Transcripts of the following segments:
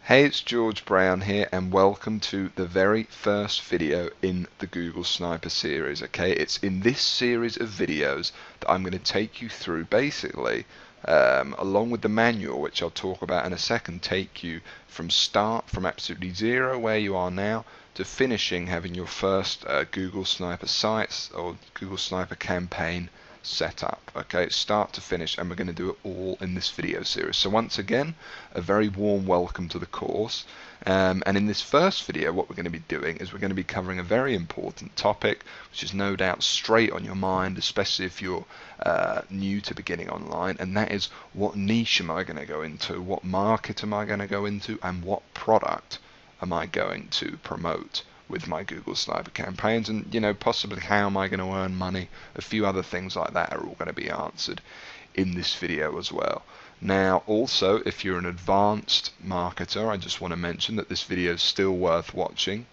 Hey, it's George Brown here, and welcome to the very first video in the Google Sniper series. Okay, it's in this series of videos that I'm going to take you through basically, along with the manual, which I'll talk about in a second, take you from absolutely zero where you are now to finishing having your first Google Sniper sites or Google Sniper campaign set up. Okay, start to finish, and we're going to do it all in this video series. So once again, a very warm welcome to the course, and in this first video what we're going to be doing is we're going to be covering a very important topic which is no doubt straight on your mind, especially if you're new to beginning online, and that is what niche am I going to go into, what market am I going to go into, and what product am I going to promote with my Google Sniper campaigns, and possibly how am I going to earn money. A few other things like that are all going to be answered in this video as well. Now also, if you're an advanced marketer, I just want to mention that this video is still worth watching.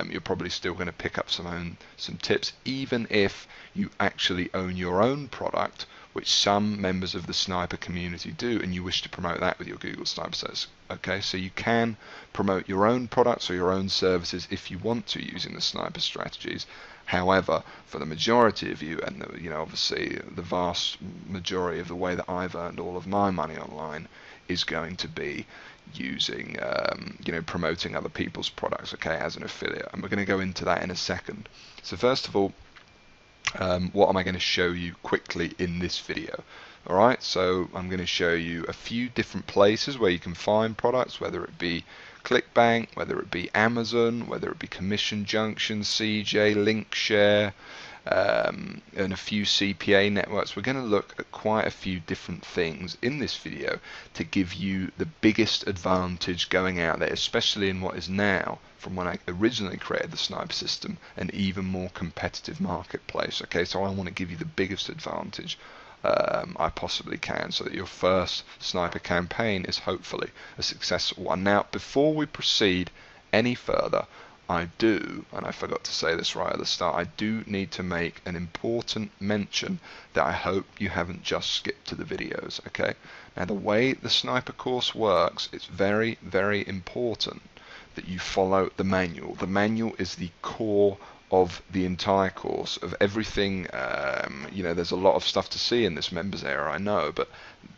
You're probably still going to pick up some tips, even if you actually own your own product, which some members of the Sniper community do, and you wish to promote that with your Google Sniper service. Okay, so you can promote your own products or your own services if you want to using the Sniper strategies. However, for the majority of you, and obviously the vast majority of the way that I've earned all of my money online is going to be using, promoting other people's products, okay, as an affiliate. And we're going to go into that in a second. So first of all, what am I going to show you quickly in this video? Alright, so I'm going to show you a few different places where you can find products, whether it be ClickBank, whether it be Amazon, whether it be Commission Junction, CJ, Linkshare, and a few CPA networks. We're going to look at quite a few different things in this video to give you the biggest advantage going out there, especially in what is now, from when I originally created the Sniper system, an even more competitive marketplace. Okay, so I want to give you the biggest advantage I possibly can, so that your first Sniper campaign is hopefully a successful one. Now, before we proceed any further, I do, and I forgot to say this right at the start, I do need to make an important mention that I hope you haven't just skipped to the videos. Okay, now the way the Sniper course works, it's very, very important that you follow the manual. The manual is the core of the entire course, of everything. There's a lot of stuff to see in this members area, I know, but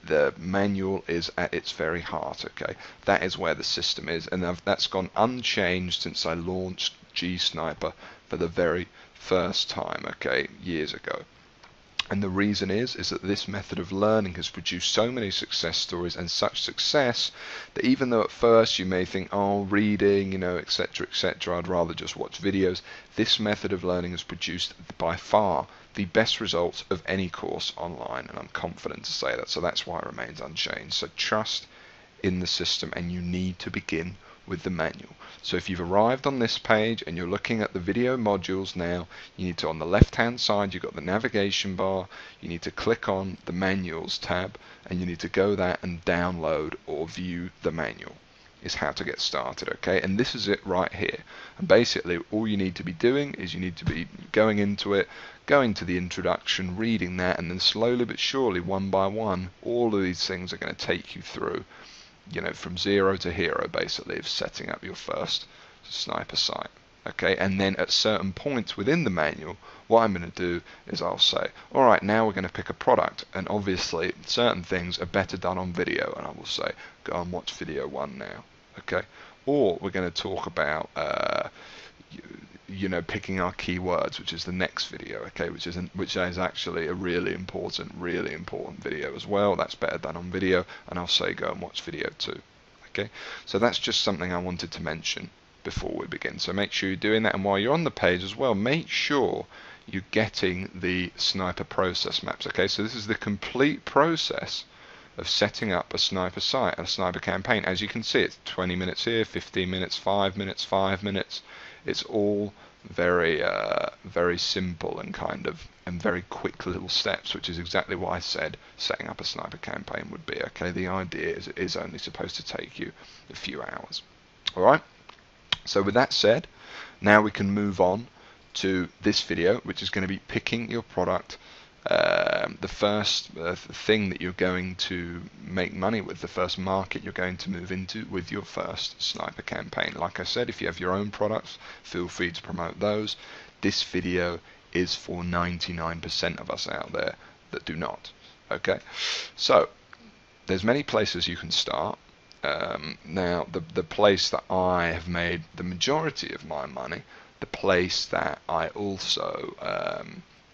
the manual is at its very heart. Okay, that is where the system is, and that's gone unchanged since I launched G-Sniper for the very first time, okay, years ago. And the reason is that this method of learning has produced so many success stories, and such success that even though at first you may think, oh, reading, etc., etc., I'd rather just watch videos, this method of learning has produced by far the best results of any course online, and I'm confident to say that. So that's why it remains unchanged. So trust in the system, and you need to begin with the manual. So if you've arrived on this page and you're looking at the video modules now, you need to, on the left hand side, you've got the navigation bar, you need to click on the manuals tab, and you need to go there and download or view the manual. Is how to get started. Okay, and this is it right here. And basically all you need to be doing is you need to be going into it, going to the introduction, reading that, and then slowly but surely, one by one, all of these things are going to take you through, from zero to hero, basically, of setting up your first Sniper site. Okay, and then at certain points within the manual, what I'm going to do is I'll say, all right, now we're going to pick a product, and obviously certain things are better done on video, and I will say, go and watch video 1 now. Okay, or we're going to talk about picking our keywords, which is the next video, okay, which is actually a really important video as well. That's better done on video, and I'll say go and watch video 2. Okay, so that's just something I wanted to mention before we begin. So make sure you're doing that, and while you're on the page as well, make sure you're getting the Sniper process maps. Okay, so this is the complete process of setting up a Sniper site and a Sniper campaign. As you can see, it's 20 minutes here, 15 minutes, 5 minutes, 5 minutes. It's all very very simple and very quick little steps, which is exactly what I said setting up a Sniper campaign would be. Okay, the idea is it is only supposed to take you a few hours. Alright, so with that said, now we can move on to this video, which is going to be picking your product the first thing that you're going to make money with, the first market you're going to move into with your first sniper campaign. Like I said, if you have your own products, feel free to promote those. This video is for 99% of us out there that do not. Okay, so there's many places you can start. Now the place that I have made the majority of my money, the place that I also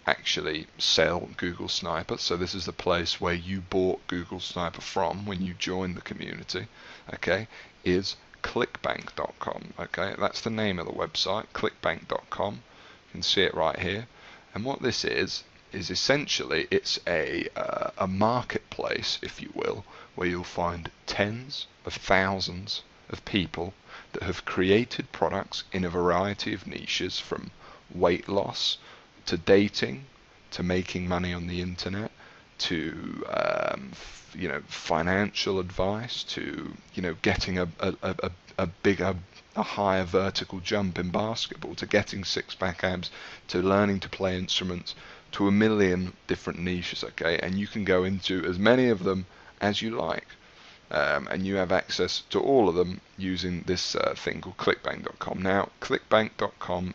actually sell Google Sniper, so this is the place where you bought Google Sniper from when you joined the community, okay, is clickbank.com. okay, that's the name of the website, clickbank.com. You can see it right here. And what this is essentially, it's a marketplace, if you will, where you'll find tens of thousands of people that have created products in a variety of niches, from weight loss to dating to making money on the internet to financial advice to getting a higher vertical jump in basketball, to getting six-pack abs, to learning to play instruments, to a million different niches. Okay, and you can go into as many of them as you like. And you have access to all of them using this thing called clickbank.com. Now, clickbank.com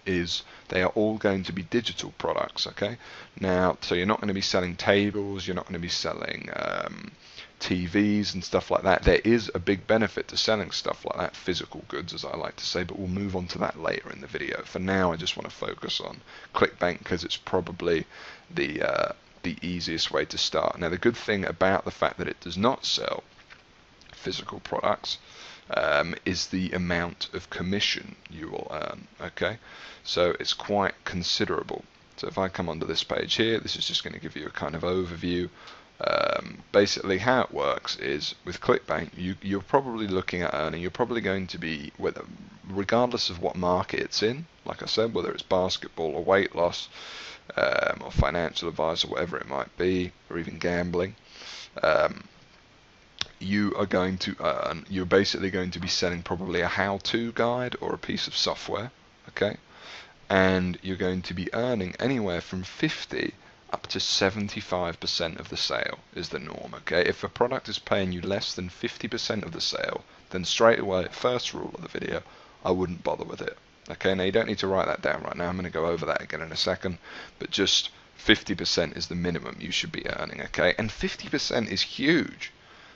they are all going to be digital products, okay? Now, so you're not going to be selling tables, you're not going to be selling TVs and stuff like that. There is a big benefit to selling stuff like that, physical goods, as I like to say, but we'll move on to that later in the video. For now, I just want to focus on Clickbank because it's probably the easiest way to start. Now, the good thing about the fact that it does not sell physical products is the amount of commission you will earn. Okay, so it's quite considerable. So if I come onto this page here, this is just going to give you a kind of overview. Basically how it works is with ClickBank you're probably looking at earning, you're probably going to be, regardless of what market it's in, like I said, whether it's basketball or weight loss or financial advice or whatever it might be, or even gambling, you're basically going to be selling probably a how-to guide or a piece of software, okay, and you're going to be earning anywhere from 50 up to 75% of the sale is the norm. Okay, if a product is paying you less than 50% of the sale, then straight away, first rule of the video, I wouldn't bother with it. Okay, now you don't need to write that down right now, I'm going to go over that again in a second, but just 50% is the minimum you should be earning. Okay, and 50% is huge.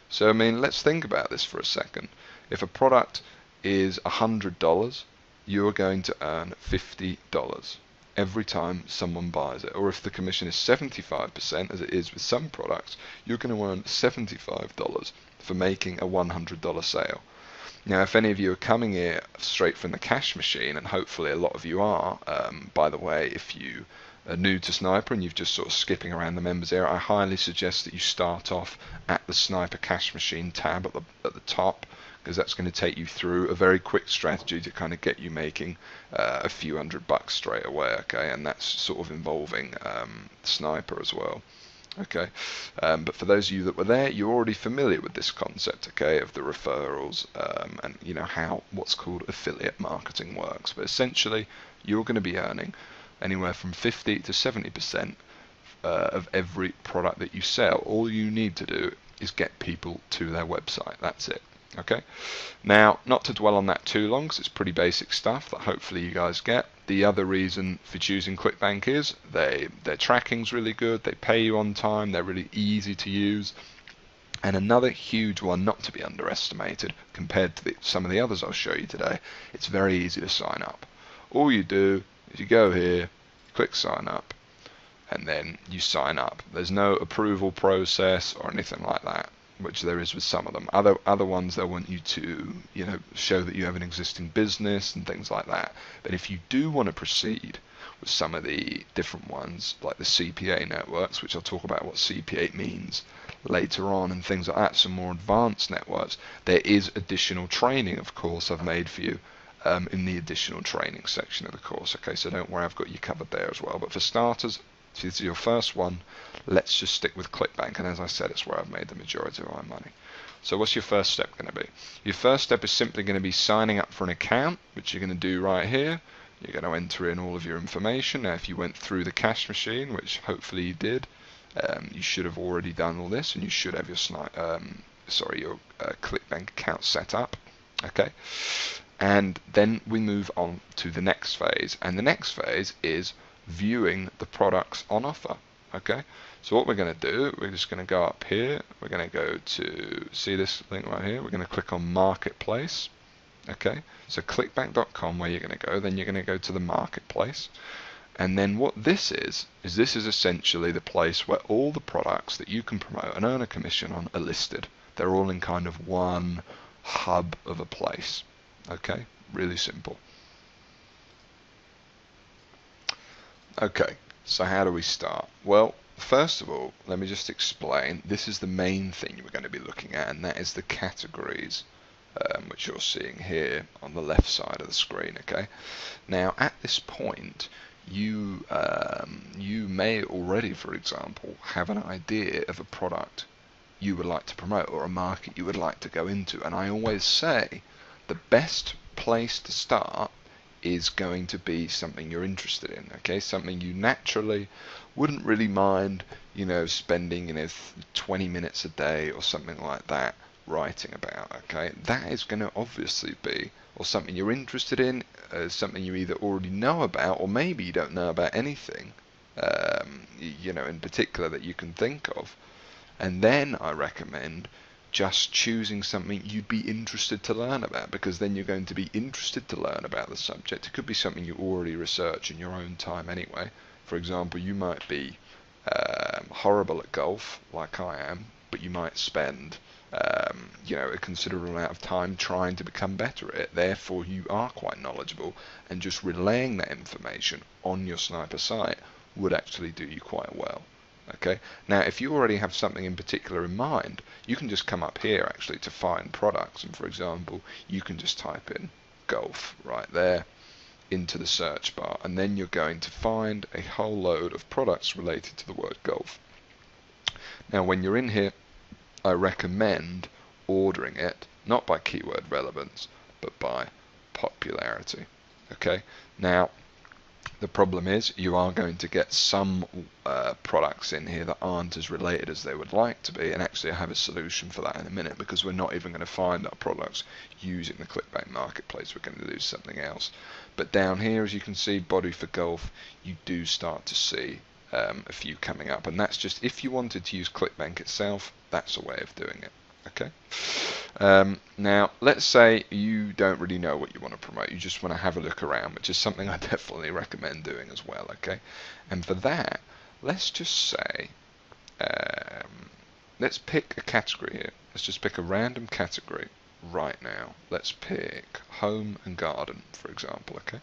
So I mean, let's think about this for a second. If a product is $100, you're going to earn $50 every time someone buys it. Or if the commission is 75%, as it is with some products, you're going to earn $75 for making a $100 sale. Now, if any of you are coming here straight from the cash machine, and hopefully a lot of you are, by the way, if you are new to Sniper and you've just sort of skipping around the members area, I highly suggest that you start off at the Sniper cash machine tab at the top, because that's going to take you through a very quick strategy to kind of get you making a few $100 straight away. Okay, and that's sort of involving Sniper as well. Okay, but for those of you that were there, you're already familiar with this concept, okay, of the referrals and how what's called affiliate marketing works. But essentially, you're going to be earning anywhere from 50 to 70% of every product that you sell. All you need to do is get people to their website. That's it. Okay, now not to dwell on that too long, because it's pretty basic stuff that hopefully you guys get. The other reason for choosing ClickBank is their tracking's really good, they pay you on time, they're really easy to use, and another huge one not to be underestimated compared to some of the others I'll show you today, it's very easy to sign up. All you do is you go here, click sign up, and then you sign up. There's no approval process or anything like that, which there is with some of them. Other ones, they'll want you to show that you have an existing business and things like that. But if you do want to proceed with some of the different ones, like the CPA networks, which I'll talk about what CPA means later on, and things like that, some more advanced networks, there is additional training, of course, I've made for you in the additional training section of the course. Okay, so don't worry, I've got you covered there as well. But for starters, if this is your first one, let's just stick with ClickBank, and as I said, it's where I've made the majority of my money. So what's your first step going to be? Your first step is simply going to be signing up for an account, which you're going to do right here. You're going to enter in all of your information. Now, if you went through the cash machine, which hopefully you did, You should have already done all this, and you should have your your ClickBank account set up. Okay, and then we move on to the next phase, and the next phase is viewing the products on offer. Okay, so what we're going to do, we're just going to go up here, we're going to go to, see this link right here, we're going to click on Marketplace. Okay, so clickbank.com, where you're going to go, then you're going to go to the Marketplace, and then what this is this is essentially the place where all the products that you can promote and earn a commission on are listed. They're all in kind of one hub of a place. Okay, really simple. Okay, so how do we start? Well, first of all, let me just explain. This is the main thing we're going to be looking at, and that is the categories, which you're seeing here on the left side of the screen. Okay, now at this point, you may already, for example, have an idea of a product you would like to promote or a market you would like to go into, and I always say the best place to start is going to be something you're interested in. Okay, something you naturally wouldn't really mind, spending 20 minutes a day or something like that writing about. Okay, that is going to obviously be, or something you're interested in, something you either already know about, or maybe you don't know about anything, in particular that you can think of. And then I recommend just choosing something you'd be interested to learn about, because then you're going to be interested to learn about the subject. It could be something you already research in your own time anyway. For example, you might be horrible at golf, like I am, but you might spend a considerable amount of time trying to become better at it. Therefore, you are quite knowledgeable, and just relaying that information on your Sniper site would actually do you quite well. Okay, now if you already have something in particular in mind, you can just come up here actually to find products, and for example, you can just type in golf right there into the search bar, and then you're going to find a whole load of products related to the word golf. Now when you're in here, I recommend ordering it not by keyword relevance but by popularity. Okay, now the problem is you are going to get some products in here that aren't as related as they would like to be, and actually I have a solution for that in a minute, because we're not even going to find our products using the ClickBank Marketplace. We're going to do something else. But down here, as you can see, body for golf, you do start to see a few coming up, and that's just if you wanted to use ClickBank itself, that's a way of doing it. Okay. Now let's say you don't really know what you want to promote, you just want to have a look around, which is something I definitely recommend doing as well. Okay, and for that, let's just say let's pick a category here. Let's just pick a random category right now. Let's pick home and garden, for example. Okay,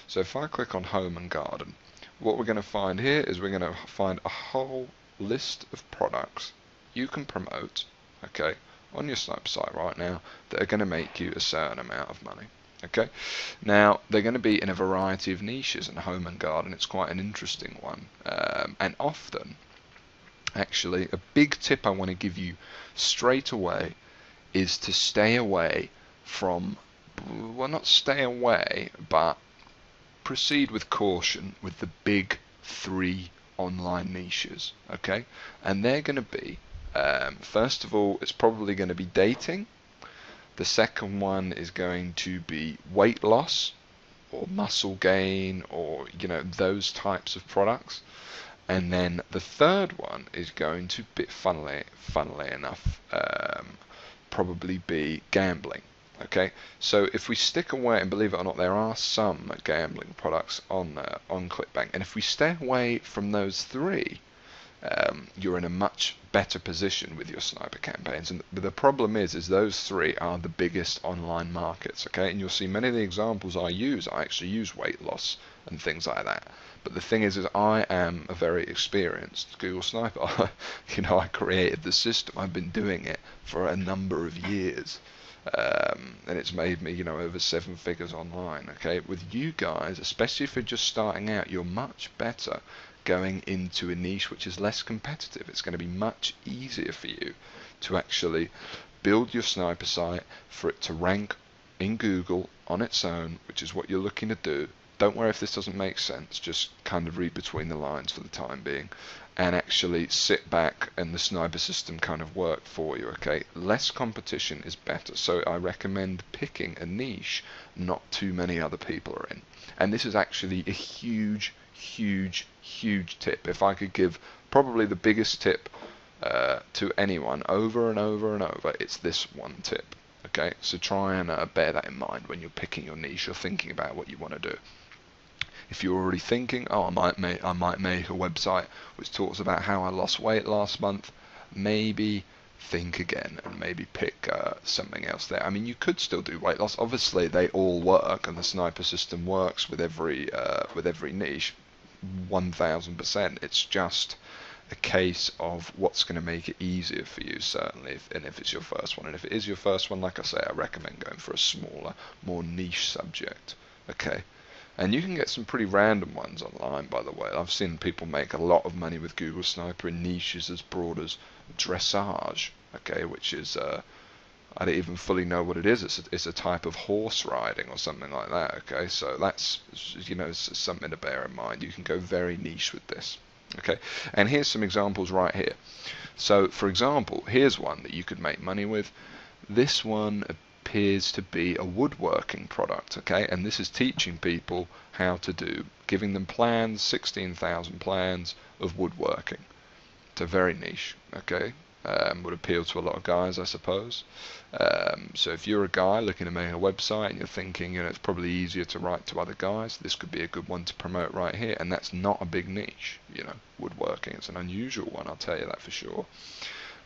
so if I click on home and garden, what we're going to find here is we're going to find a whole list of products you can promote, okay, on your Sniper site right now that are going to make you a certain amount of money. Okay, now they're going to be in a variety of niches, and home and garden, it's quite an interesting one, and often actually a big tip I want to give you straight away is to stay away from, well, not stay away, but proceed with caution with the big three online niches. Okay, and they're going to be, first of all, it's probably going to be dating. The second one is going to be weight loss or muscle gain, or those types of products. And then the third one is going to be, funnily enough, probably be gambling. Okay, so if we stick away, and believe it or not, there are some gambling products on ClickBank, and if we stay away from those three, you're in a much better position with your Sniper campaigns. And the problem is those three are the biggest online markets. Okay, and you'll see many of the examples I actually use weight loss and things like that. But the thing is I am a very experienced Google Sniper. I created the system. I've been doing it for a number of years. And it's made me, over 7 figures online. Okay, with you guys, especially if you're just starting out, you're much better going into a niche which is less competitive. It's going to be much easier for you to actually build your Sniper site, for it to rank in Google on its own, which is what you're looking to do. Don't worry if this doesn't make sense, just kind of read between the lines for the time being. and actually sit back and the sniper system kind of work for you. Okay, less competition is better, so I recommend picking a niche not too many other people are in. And this is actually a huge tip. If I could give probably the biggest tip to anyone over and over and over, it's this one tip. Okay, so try and bear that in mind when you're picking your niche or thinking about what you want to do. If you're already thinking, oh, I might make a website which talks about how I lost weight last month, maybe think again and maybe pick something else there. I mean, you could still do weight loss. Obviously, they all work, and the sniper system works with every niche, 1000%. It's just a case of what's going to make it easier for you, certainly, if it's your first one. And if it is your first one, like I say, I recommend going for a smaller, more niche subject. Okay. And you can get some pretty random ones online, by the way. I've seen people make a lot of money with Google Sniper in niches as broad as dressage, okay, which is, I don't even fully know what it is. It's a type of horse riding or something like that, okay. So that's, something to bear in mind. You can go very niche with this, okay. And here's some examples right here. So, for example, here's one that you could make money with. This one appears to be a woodworking product, okay, and this is teaching people how to do, giving them plans, 16,000 plans of woodworking. It's a very niche, okay, would appeal to a lot of guys, I suppose. So if you're a guy looking to make a website and you're thinking, it's probably easier to write to other guys, this could be a good one to promote right here. And that's not a big niche, woodworking. It's an unusual one, I'll tell you that for sure.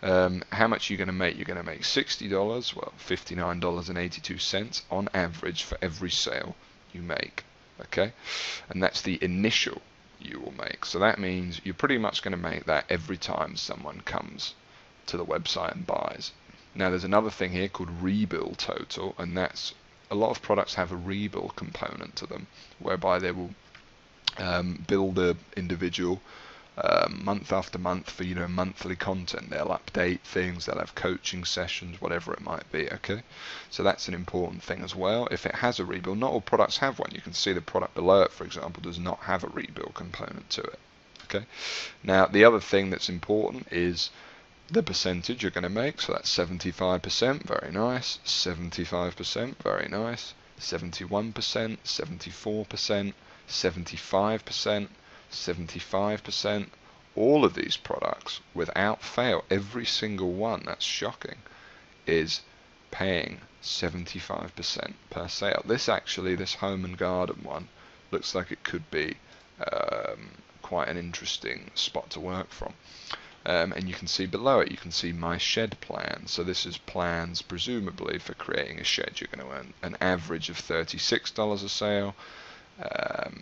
How much are you going to make? You're going to make $60, well, $59.82 on average for every sale you make, okay? And that's the initial you will make. So that means you're pretty much going to make that every time someone comes to the website and buys. Now there's another thing here called rebill total, and that's, a lot of products have a rebill component to them, whereby they will bill the individual month after month for monthly content. They'll update things, they'll have coaching sessions, whatever it might be, okay? So that's an important thing as well. If it has a rebill, not all products have one. You can see the product below it, for example, does not have a rebill component to it, okay? Now the other thing that's important is the percentage you're going to make. So that's 75%, very nice, 75%, very nice, 71%, 74%, 75%, 75%, all of these products, without fail, every single one, that's shocking, is paying 75% per sale. This home and garden one looks like it could be quite an interesting spot to work from. And you can see below it, you can see my shed plan. So this is plans presumably for creating a shed. You're going to earn an average of $36 a sale,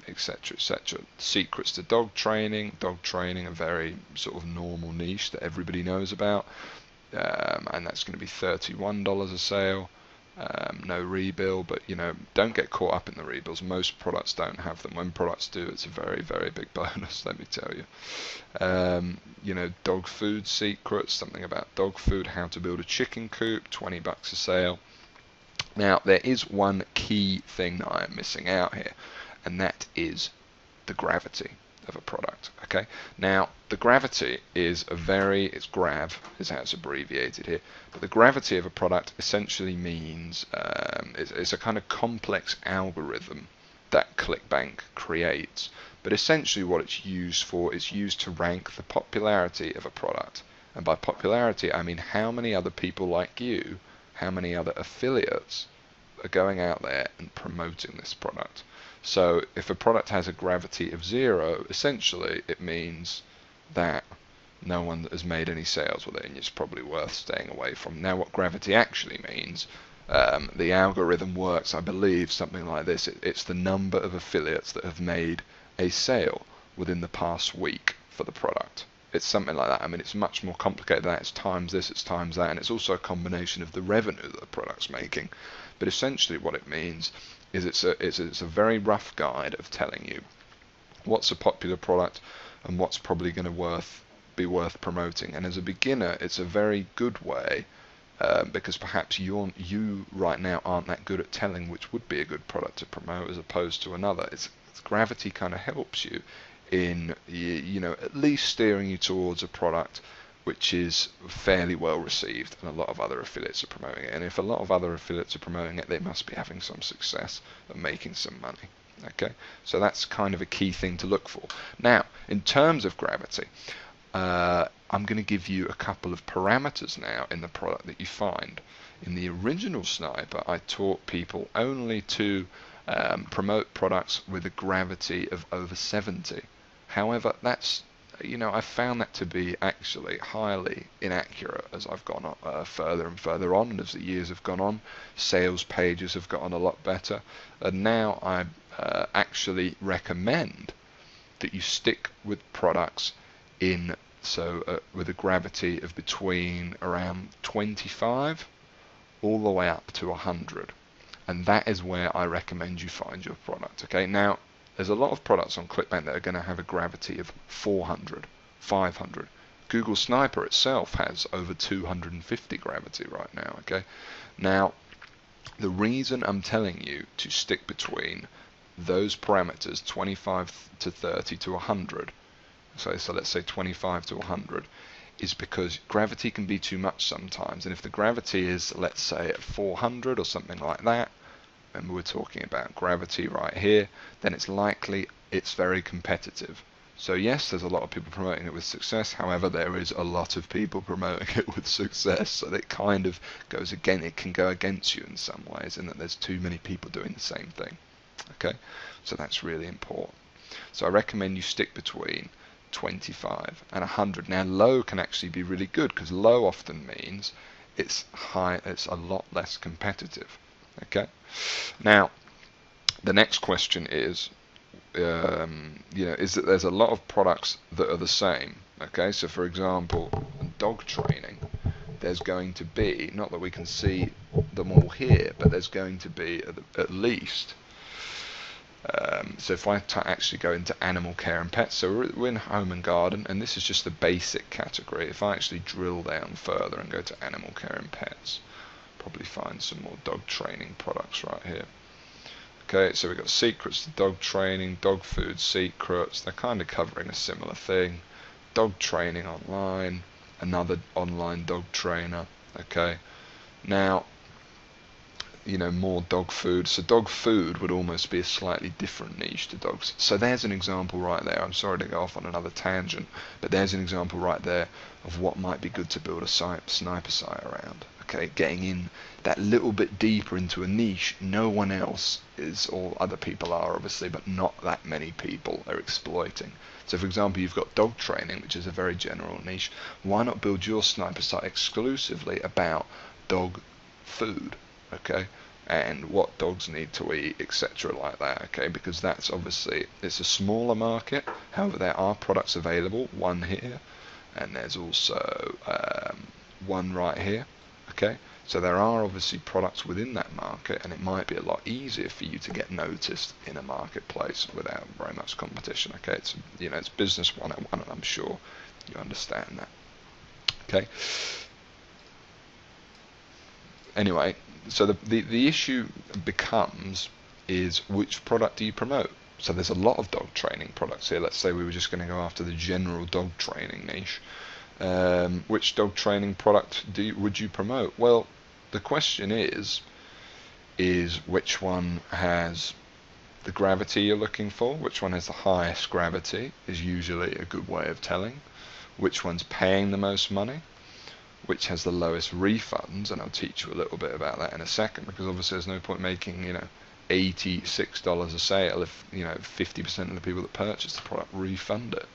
etc, etc. Secrets to dog training, a very sort of normal niche that everybody knows about, and that's going to be $31 a sale. No rebill, but don't get caught up in the rebills. Most products don't have them. When products do, it's a very, very big bonus, let me tell you. Dog food secrets, something about dog food, how to build a chicken coop, $20 a sale. Now there is one key thing that I am missing out here, and that is the gravity of a product. Okay, now the gravity is it's GRAV is how it's abbreviated here, but the gravity of a product essentially means it's a kind of complex algorithm that ClickBank creates, but essentially what it's used for is used to rank the popularity of a product. And by popularity I mean how many other people like you, how many other affiliates are going out there and promoting this product. So if a product has a gravity of 0, essentially it means that no one has made any sales with it, and it's probably worth staying away from. Now what gravity actually means, the algorithm works, I believe, something like this. It's the number of affiliates that have made a sale within the past week for the product. It's something like that. I mean, it's much more complicated than that. It's times this, it's times that, and it's also a combination of the revenue that the product's making. But essentially what it means is it's a very rough guide of telling you what's a popular product and what's probably going to be worth promoting. And as a beginner, it's a very good way, because perhaps you right now aren't that good at telling which would be a good product to promote as opposed to another. Gravity kind of helps you in at least steering you towards a product which is fairly well received, and a lot of other affiliates are promoting it. And if a lot of other affiliates are promoting it, they must be having some success and making some money. Okay, so that's kind of a key thing to look for. Now, in terms of gravity, I'm going to give you a couple of parameters now in the product that you find. In the original Sniper, I taught people only to promote products with a gravity of over 70. However, that's I found that to be actually highly inaccurate as I've gone further and further on, and as the years have gone on, sales pages have gotten a lot better, and now I actually recommend that you stick with products with a gravity of between around 25 all the way up to 100, and that is where I recommend you find your product. Okay, now there's a lot of products on ClickBank that are going to have a gravity of 400, 500. Google Sniper itself has over 250 gravity right now. Okay, now the reason I'm telling you to stick between those parameters, 25 to 30 to 100, so let's say 25 to 100, is because gravity can be too much sometimes. And if the gravity is, let's say, at 400 or something like that, and we're talking about gravity right here, then it's likely it's very competitive. So yes, there's a lot of people promoting it with success. However, there is a lot of people promoting it with success, so that kind of goes again. It can go against you in some ways, in that there's too many people doing the same thing. Okay, so that's really important. So I recommend you stick between 25 and 100. Now, low can actually be really good, because low often means it's high. It's a lot less competitive. Okay. Now, the next question is, is that there's a lot of products that are the same. Okay, so for example, dog training, there's going to be, not that we can see them all here, but there's going to be at least. So if I actually go into animal care and pets, so we're in home and garden, and this is just the basic category. If I actually drill down further and go to animal care and pets, probably find some more dog training products right here. Okay, so we've got secrets to dog training, dog food secrets. They're kind of covering a similar thing. Dog training online, another online dog trainer. Okay, now more dog food. So dog food would almost be a slightly different niche to dogs. So there's an example right there. I'm sorry to go off on another tangent, but there's an example right there of what might be good to build a sniper site around. Okay, getting in that little bit deeper into a niche no one else is, or other people are obviously, but not that many people are exploiting. So for example, you've got dog training, which is a very general niche. Why not build your sniper site exclusively about dog food? Okay, and what dogs need to eat, etc., like that. Okay, because that's obviously, it's a smaller market. However, there are products available, one here, and there's also one right here. Okay, so there are obviously products within that market, and it might be a lot easier for you to get noticed in a marketplace without very much competition. Okay, it's business 101, and I'm sure you understand that. Okay. Anyway, so the issue becomes is which product do you promote? So there's a lot of dog training products here. Let's say we were just going to go after the general dog training niche. Which dog training product would you promote? Well, the question is which one has the gravity you're looking for? Which one has the highest gravity is usually a good way of telling. Which one's paying the most money? Which has the lowest refunds? And I'll teach you a little bit about that in a second, because obviously there's no point making $86 a sale if 50% of the people that purchase the product refund it,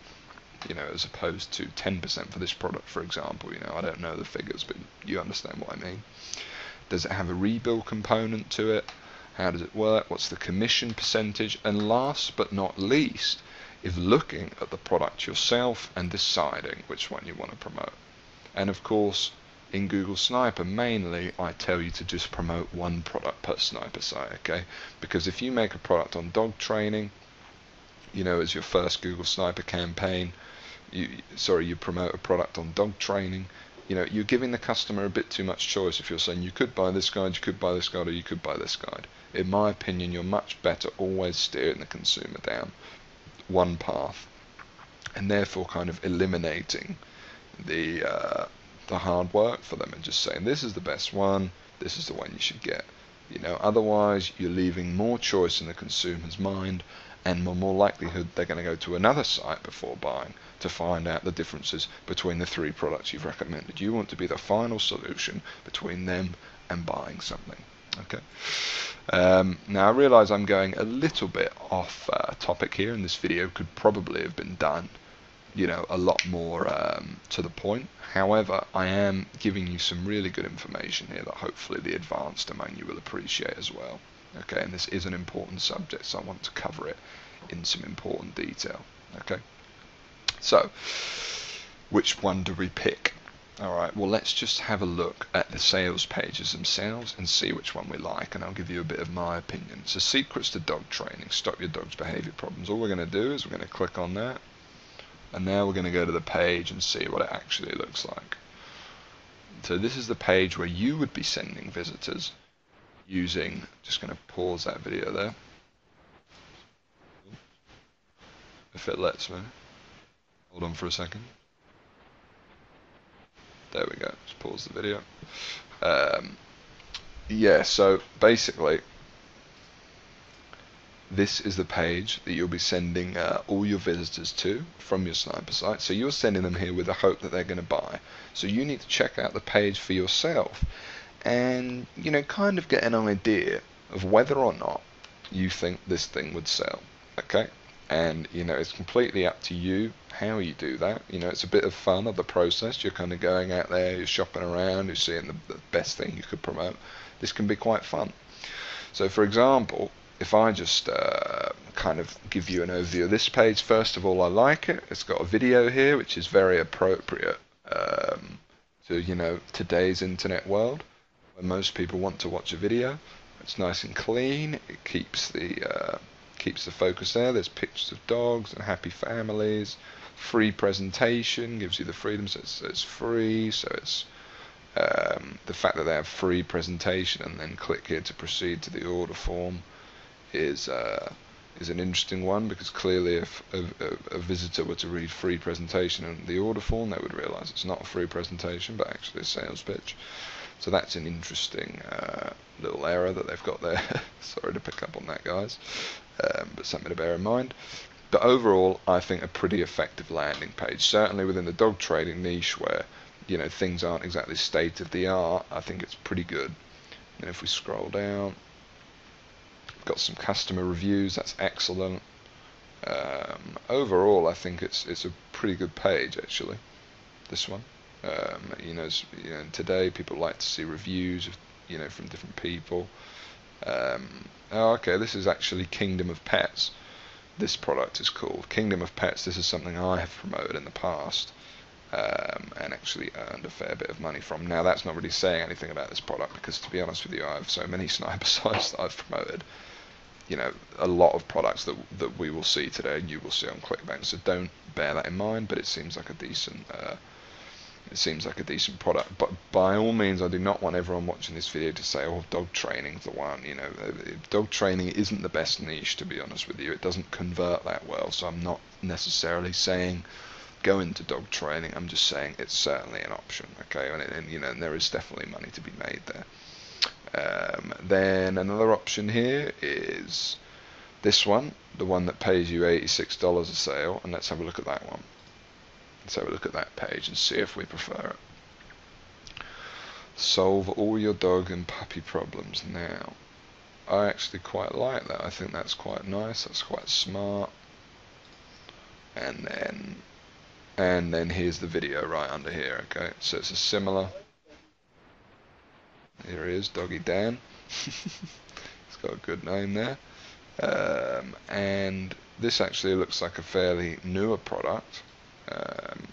as opposed to 10% for this product, for example. I don't know the figures, but you understand what I mean. Does it have a rebill component to it? How does it work? What's the commission percentage? And last but not least is looking at the product yourself and deciding which one you want to promote. And of course, in Google Sniper, mainly I tell you to just promote one product per sniper site, okay? Because if you make a product on dog training, as your first Google Sniper campaign, you promote a product on dog training, you're giving the customer a bit too much choice if you're saying you could buy this guide, you could buy this guide, or you could buy this guide. In my opinion, you're much better always steering the consumer down one path and therefore kind of eliminating the hard work for them and just saying this is the best one, this is the one you should get. Otherwise you're leaving more choice in the consumer's mind, and more likelihood they're going to go to another site before buying to find out the differences between the three products you've recommended. You want to be the final solution between them and buying something. Okay. Now I realise I'm going a little bit off topic here, and this video could probably have been done a lot more to the point. However, I am giving you some really good information here that hopefully the advanced among you will appreciate as well. Okay, and this is an important subject, so I want to cover it in some important detail. Okay, so which one do we pick? Alright, well, let's just have a look at the sales pages themselves and see which one we like, and I'll give you a bit of my opinion. So, secrets to dog training, stop your dog's behavior problems. All we're going to do is we're going to click on that, and now we're going to go to the page and see what it actually looks like. So this is the page where you would be sending visitors using, just going to pause that video there, if it lets me. Hold on for a second. There we go, just pause the video. Yeah, so basically this is the page that you'll be sending all your visitors to from your sniper site. So you're sending them here with the hope that they're going to buy. So you need to check out the page for yourself and kind of get an idea of whether or not you think this thing would sell. Okay, and it's completely up to you how you do that. It's a bit of fun of the process. You're kind of going out there, you're shopping around, you're seeing the best thing you could promote. This can be quite fun. So for example, if I just kind of give you an overview of this page, first of all, I like it. It's got a video here, which is very appropriate to today's internet world, where most people want to watch a video. It's nice and clean. It keeps the focus there. There's pictures of dogs and happy families. Free presentation gives you the freedom, so it's free. So it's the fact that they have free presentation and then click here to proceed to the order form is an interesting one, because clearly if a visitor were to read free presentation and the order form, they would realise it's not a free presentation but actually a sales pitch. So that's an interesting little error that they've got there. Sorry to pick up on that, guys, but something to bear in mind. But overall, I think a pretty effective landing page, certainly within the dog trading niche where things aren't exactly state of the art. I think it's pretty good. And if we scroll down, got some customer reviews. That's excellent. Overall, I think it's a pretty good page actually. This one, today people like to see reviews of, from different people. Oh, okay, this is actually Kingdom of Pets. This product is called Kingdom of Pets. This is something I have promoted in the past, and actually earned a fair bit of money from. Now that's not really saying anything about this product, because to be honest with you, I have so many sniper sites that I've promoted. A lot of products that we will see today and you will see on ClickBank, so don't bear that in mind, but it seems like a decent product. But by all means, I do not want everyone watching this video to say, oh, dog training's the one. Dog training isn't the best niche, to be honest with you. It doesn't convert that well, so I'm not necessarily saying go into dog training. I'm just saying it's certainly an option, okay, and there is definitely money to be made there. Then another option here is this one, the one that pays you $86 a sale, and let's have a look at that one. Let's have a look at that page and see if we prefer it. Solve all your dog and puppy problems now. I actually quite like that. I think that's quite nice. That's quite smart. And then here's the video right under here. Okay, so it's a similar. Here he is, Doggy Dan. He's got a good name there. And this actually looks like a fairly newer product,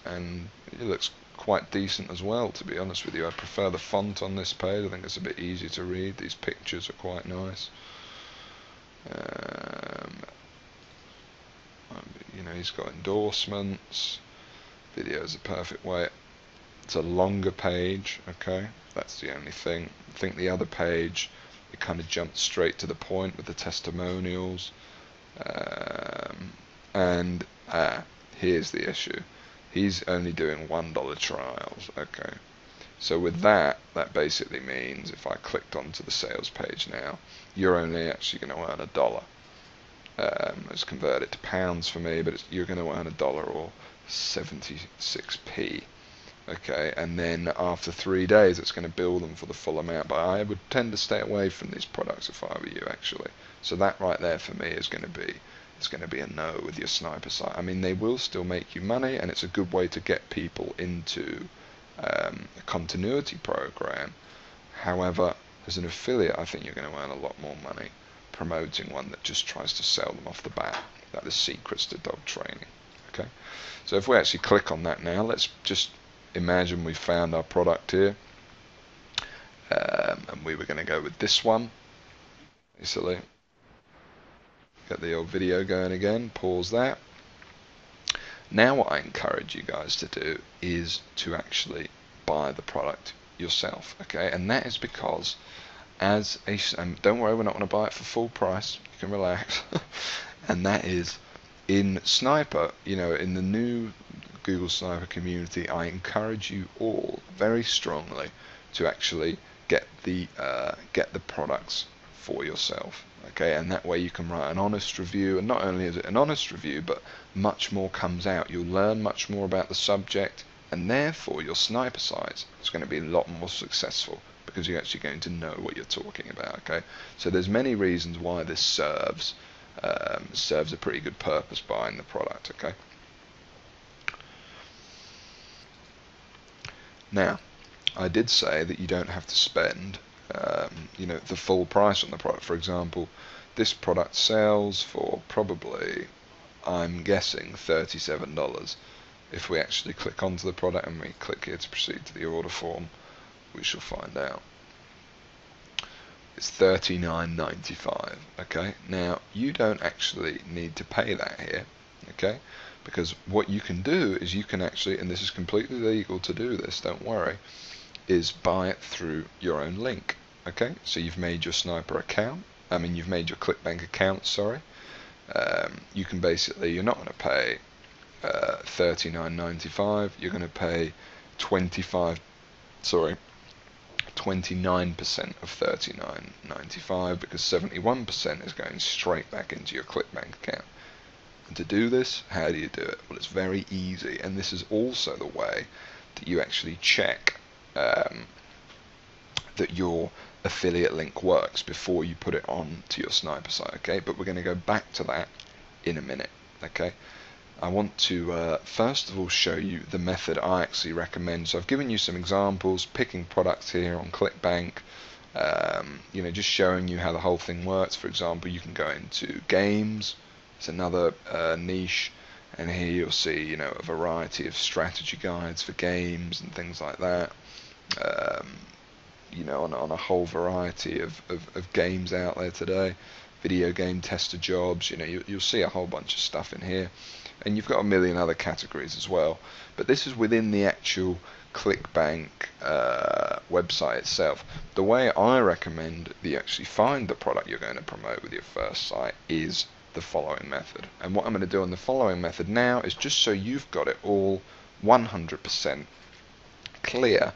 and it looks quite decent as well, to be honest with you. I prefer the font on this page. I think it's a bit easier to read. These pictures are quite nice. He's got endorsements. Video is a perfect way. It's a longer page, okay? That's the only thing. I think the other page, it kind of jumped straight to the point with the testimonials. And here's the issue. He's only doing $1 trials. Okay. So with that basically means if I clicked onto the sales page now, you're only actually going to earn $1. Let's convert it to pounds for me, but you're going to earn $1 or 76p. Okay, and then after 3 days, it's going to bill them for the full amount. But I would tend to stay away from these products if I were you, actually. So that right there for me is going to be a no with your sniper site. I mean, they will still make you money, and it's a good way to get people into a continuity program. However, as an affiliate, I think you're going to earn a lot more money promoting one that just tries to sell them off the bat. That is secrets to dog training. Okay, so if we actually click on that now, let's just imagine we found our product here, and we were going to go with this one. Basically, get the old video going again, pause that. Now what I encourage you guys to do is to actually buy the product yourself, okay? And that is because don't worry, we're not going to buy it for full price, you can relax. And that is, in Sniper, in the new Google Sniper community, I encourage you all very strongly to actually get the products for yourself, okay? And that way you can write an honest review, and not only is it an honest review, but much more comes out. You'll learn much more about the subject, and therefore your sniper site is going to be a lot more successful because you're actually going to know what you're talking about, okay? So there's many reasons why this serves a pretty good purpose buying the product, okay? Now, I did say that you don't have to spend the full price on the product. For example, this product sells for probably, I'm guessing, $37. If we actually click onto the product and we click here to proceed to the order form, we shall find out. It's $39.95. Okay, now you don't actually need to pay that here, okay, because what you can do is you can actually, and this is completely legal to do this, don't worry, is buy it through your own link. Okay, so you've made your Sniper account, you've made your ClickBank account, sorry. You can basically, you're not going to pay $39.95, you're going to pay 29% of $39.95, because 71% is going straight back into your ClickBank account. And to do this, how do you do it? Well, it's very easy, and this is also the way that you actually check that your affiliate link works before you put it on to your Sniper site, okay? But we're going to go back to that in a minute, okay? I want to first of all show you the method I actually recommend. So I've given you some examples, picking products here on ClickBank, just showing you how the whole thing works. For example, you can go into games, it's another niche, and here you'll see a variety of strategy guides for games and things like that. On a whole variety of games out there today, video game tester jobs, you'll see a whole bunch of stuff in here, and you've got a million other categories as well, but this is within the actual ClickBank website itself. The way I recommend that you actually find the product you're going to promote with your first site is the following method. And what I'm going to do on the following method now is, just so you've got it all 100% clear,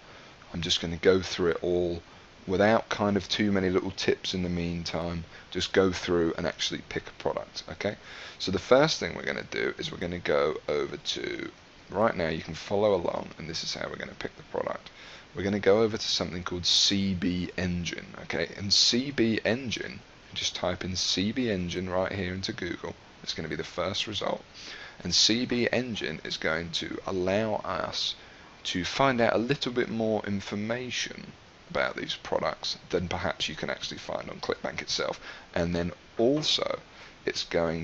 I'm just going to go through it all without kind of too many little tips in the meantime. Just go through and actually pick a product, okay? So the first thing we're going to do is we're going to go over to, right now you can follow along, and this is how we're going to pick the product. We're going to go over to something called CB Engine, okay? And CB Engine, just type in CB Engine right here into Google. It's going to be the first result. And CB Engine is going to allow us to find out a little bit more information about these products than perhaps you can actually find on ClickBank itself. And then also, it's very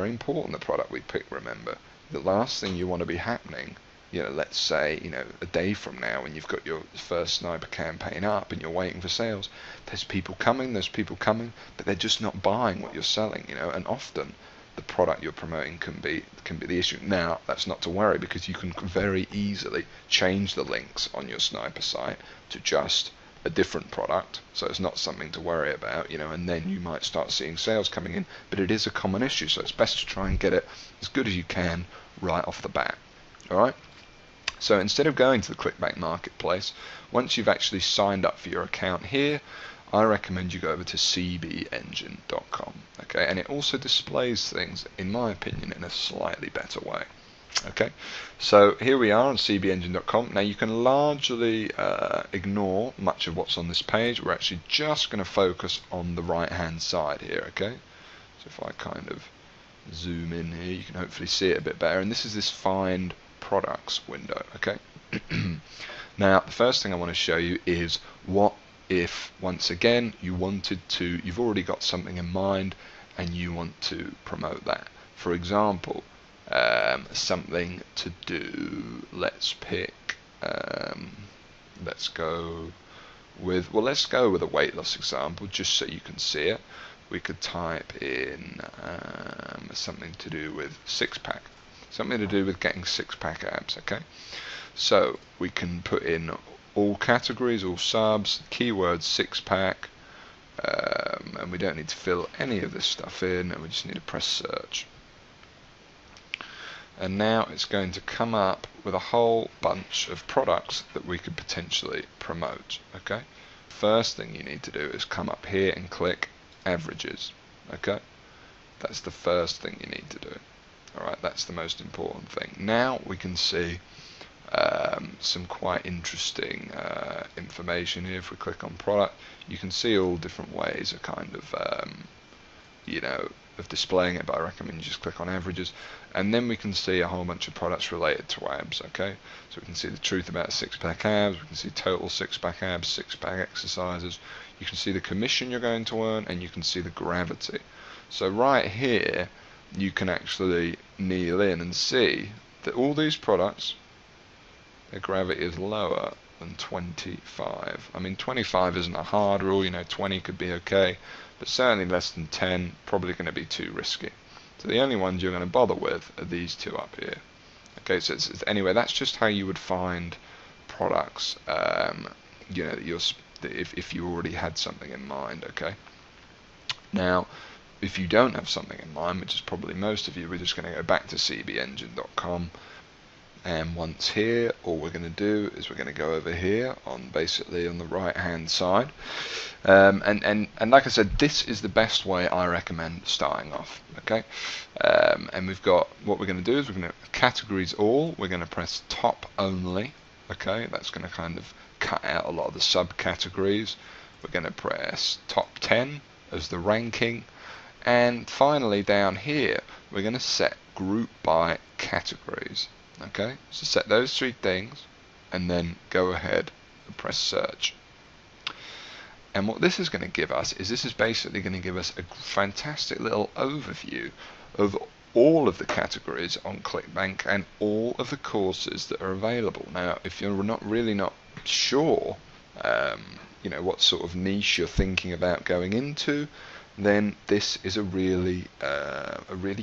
important, the product we pick, remember. The last thing you want to be happening, let's say, a day from now when you've got your first Sniper campaign up and you're waiting for sales, there's people coming, but they're just not buying what you're selling, and often the product you're promoting can be the issue. Now, that's not to worry, because you can very easily change the links on your Sniper site to just a different product, so it's not something to worry about, and then you might start seeing sales coming in, but it is a common issue, so it's best to try and get it as good as you can right off the bat. Alright, so instead of going to the ClickBank Marketplace, once you've actually signed up for your account here, I recommend you go over to cbengine.com, okay, and it also displays things, in my opinion, in a slightly better way. Okay, so here we are on cbengine.com. Now you can largely ignore much of what's on this page. We're actually just going to focus on the right hand side here. Okay, so if I kind of zoom in here, you can hopefully see it a bit better, and this is this find products window. Okay, now the first thing I want to show you is what if, once again, you've already got something in mind and you want to promote that. For example, something to do, let's go with a weight loss example, just so you can see it. We could type in something to do with six-pack, something to do with getting six-pack abs. Okay, so we can put in all categories, all subs, keyword six-pack, and we don't need to fill any of this stuff in, and we just need to press search. And now it's going to come up with a whole bunch of products that we could potentially promote. Okay, first thing you need to do is come up here and click averages. Okay, that's the first thing you need to do. Alright, that's the most important thing. Now we can see some quite interesting information here. If we click on product, you can see all different ways of kind of of displaying it, but I recommend you just click on averages, and then we can see a whole bunch of products related to abs. Okay, so we can see the truth about six-pack abs, we can see total six-pack abs, six-pack exercises, you can see the commission you're going to earn, and you can see the gravity. So right here you can actually kneel in and see that all these products, their gravity is lower than 25. I mean, 25 isn't a hard rule, 20 could be okay, but certainly less than 10 probably going to be too risky. So the only ones you're going to bother with are these two up here. Okay, so anyway, that's just how you would find products, if you already had something in mind. Okay, now if you don't have something in mind, which is probably most of you, we're just going to go back to cbengine.com. And once here, all we're going to do is we're going to go over here basically on the right hand side, and like I said, this is the best way I recommend starting off. Okay, and we've got, what we're going to do is we're going to categories all, we're going to press top only. Okay, that's going to kind of cut out a lot of the subcategories. We're going to press top 10 as the ranking, and finally down here we're going to set group by categories. Okay, so set those three things and then go ahead and press search. And what this is going to give us is, this is basically going to give us a fantastic little overview of all of the categories on ClickBank and all of the courses that are available. Now, if you're not sure what sort of niche you're thinking about going into, then this is a really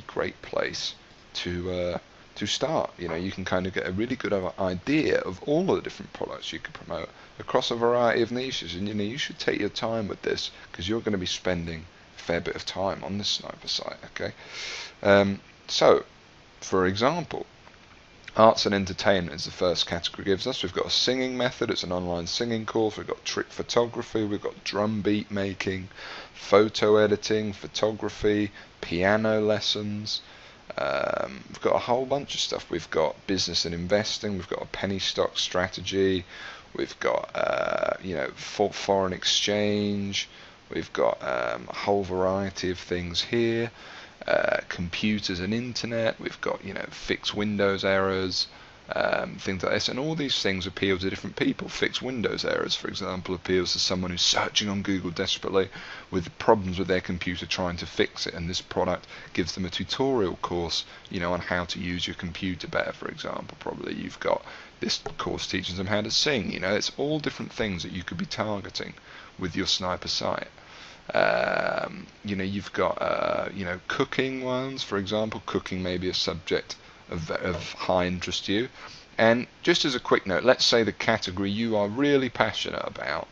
great place to start. You can kind of get a really good idea of all of the different products you could promote across a variety of niches, and you should take your time with this, because you're going to be spending a fair bit of time on this sniper site. Okay, so for example, arts and entertainment is the first category it gives us. We've got a singing method, it's an online singing course. We've got trick photography, we've got drum beat making, photo editing, photography, piano lessons. We've got a whole bunch of stuff. We've got business and investing, we've got a penny stock strategy, we've got foreign exchange, we've got a whole variety of things here, computers and internet, we've got fixed Windows errors, things like this, and all these things appeal to different people. Fixed Windows errors, for example, appeals to someone who's searching on Google desperately with problems with their computer trying to fix it, and this product gives them a tutorial course on how to use your computer better. For example, probably you've got this course teaching them how to sing. It's all different things that you could be targeting with your sniper site. You've got cooking ones, for example. Cooking may be a subject of high interest to you. And just as a quick note, let's say the category you are really passionate about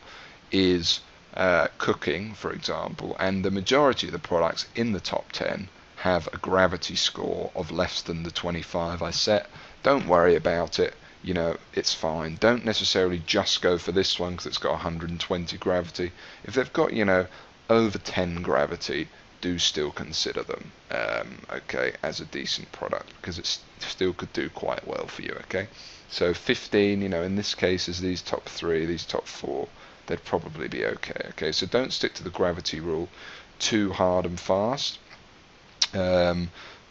is cooking, for example, and the majority of the products in the top 10 have a gravity score of less than the 25 I set. Don't worry about it, you know, it's fine. Don't necessarily just go for this one because it's got 120 gravity. If they've got, you know, over 10 gravity, do still consider them, okay, as a decent product, because it still could do quite well for you, okay. So 15, you know, in this case, is these top 3, these top 4, they'd probably be okay, okay. So don't stick to the gravity rule too hard and fast.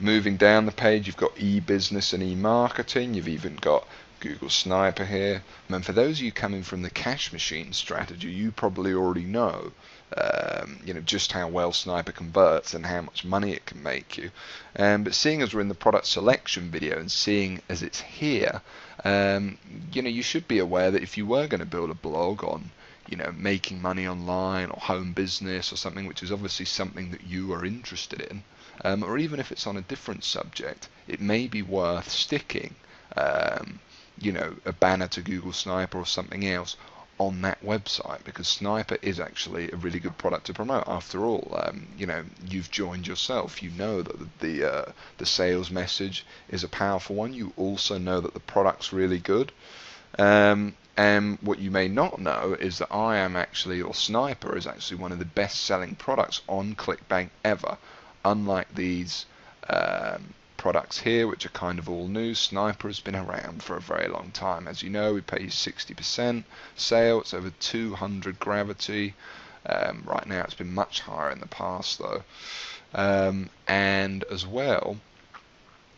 Moving down the page, you've got e-business and e-marketing. You've even got Google Sniper here. And for those of you coming from the cash machine strategy, you probably already know, you know, just how well Sniper converts and how much money it can make you. But seeing as we're in the product selection video and seeing as it's here, you know, you should be aware that if you were going to build a blog on, you know, making money online or home business or something, which is obviously something that you are interested in, or even if it's on a different subject, it may be worth sticking, you know, a banner to Google Sniper or something else on that website, because Sniper is actually a really good product to promote. After all, you know, you've joined yourself. You know that the sales message is a powerful one. You also know that the product's really good. And what you may not know is that I am actually, or Sniper is actually one of the best-selling products on ClickBank ever. Unlike these products here, which are kind of all new, Sniper has been around for a very long time. As you know, we pay 60% sale. It's over 200 gravity. Right now, it's been much higher in the past, though. And as well,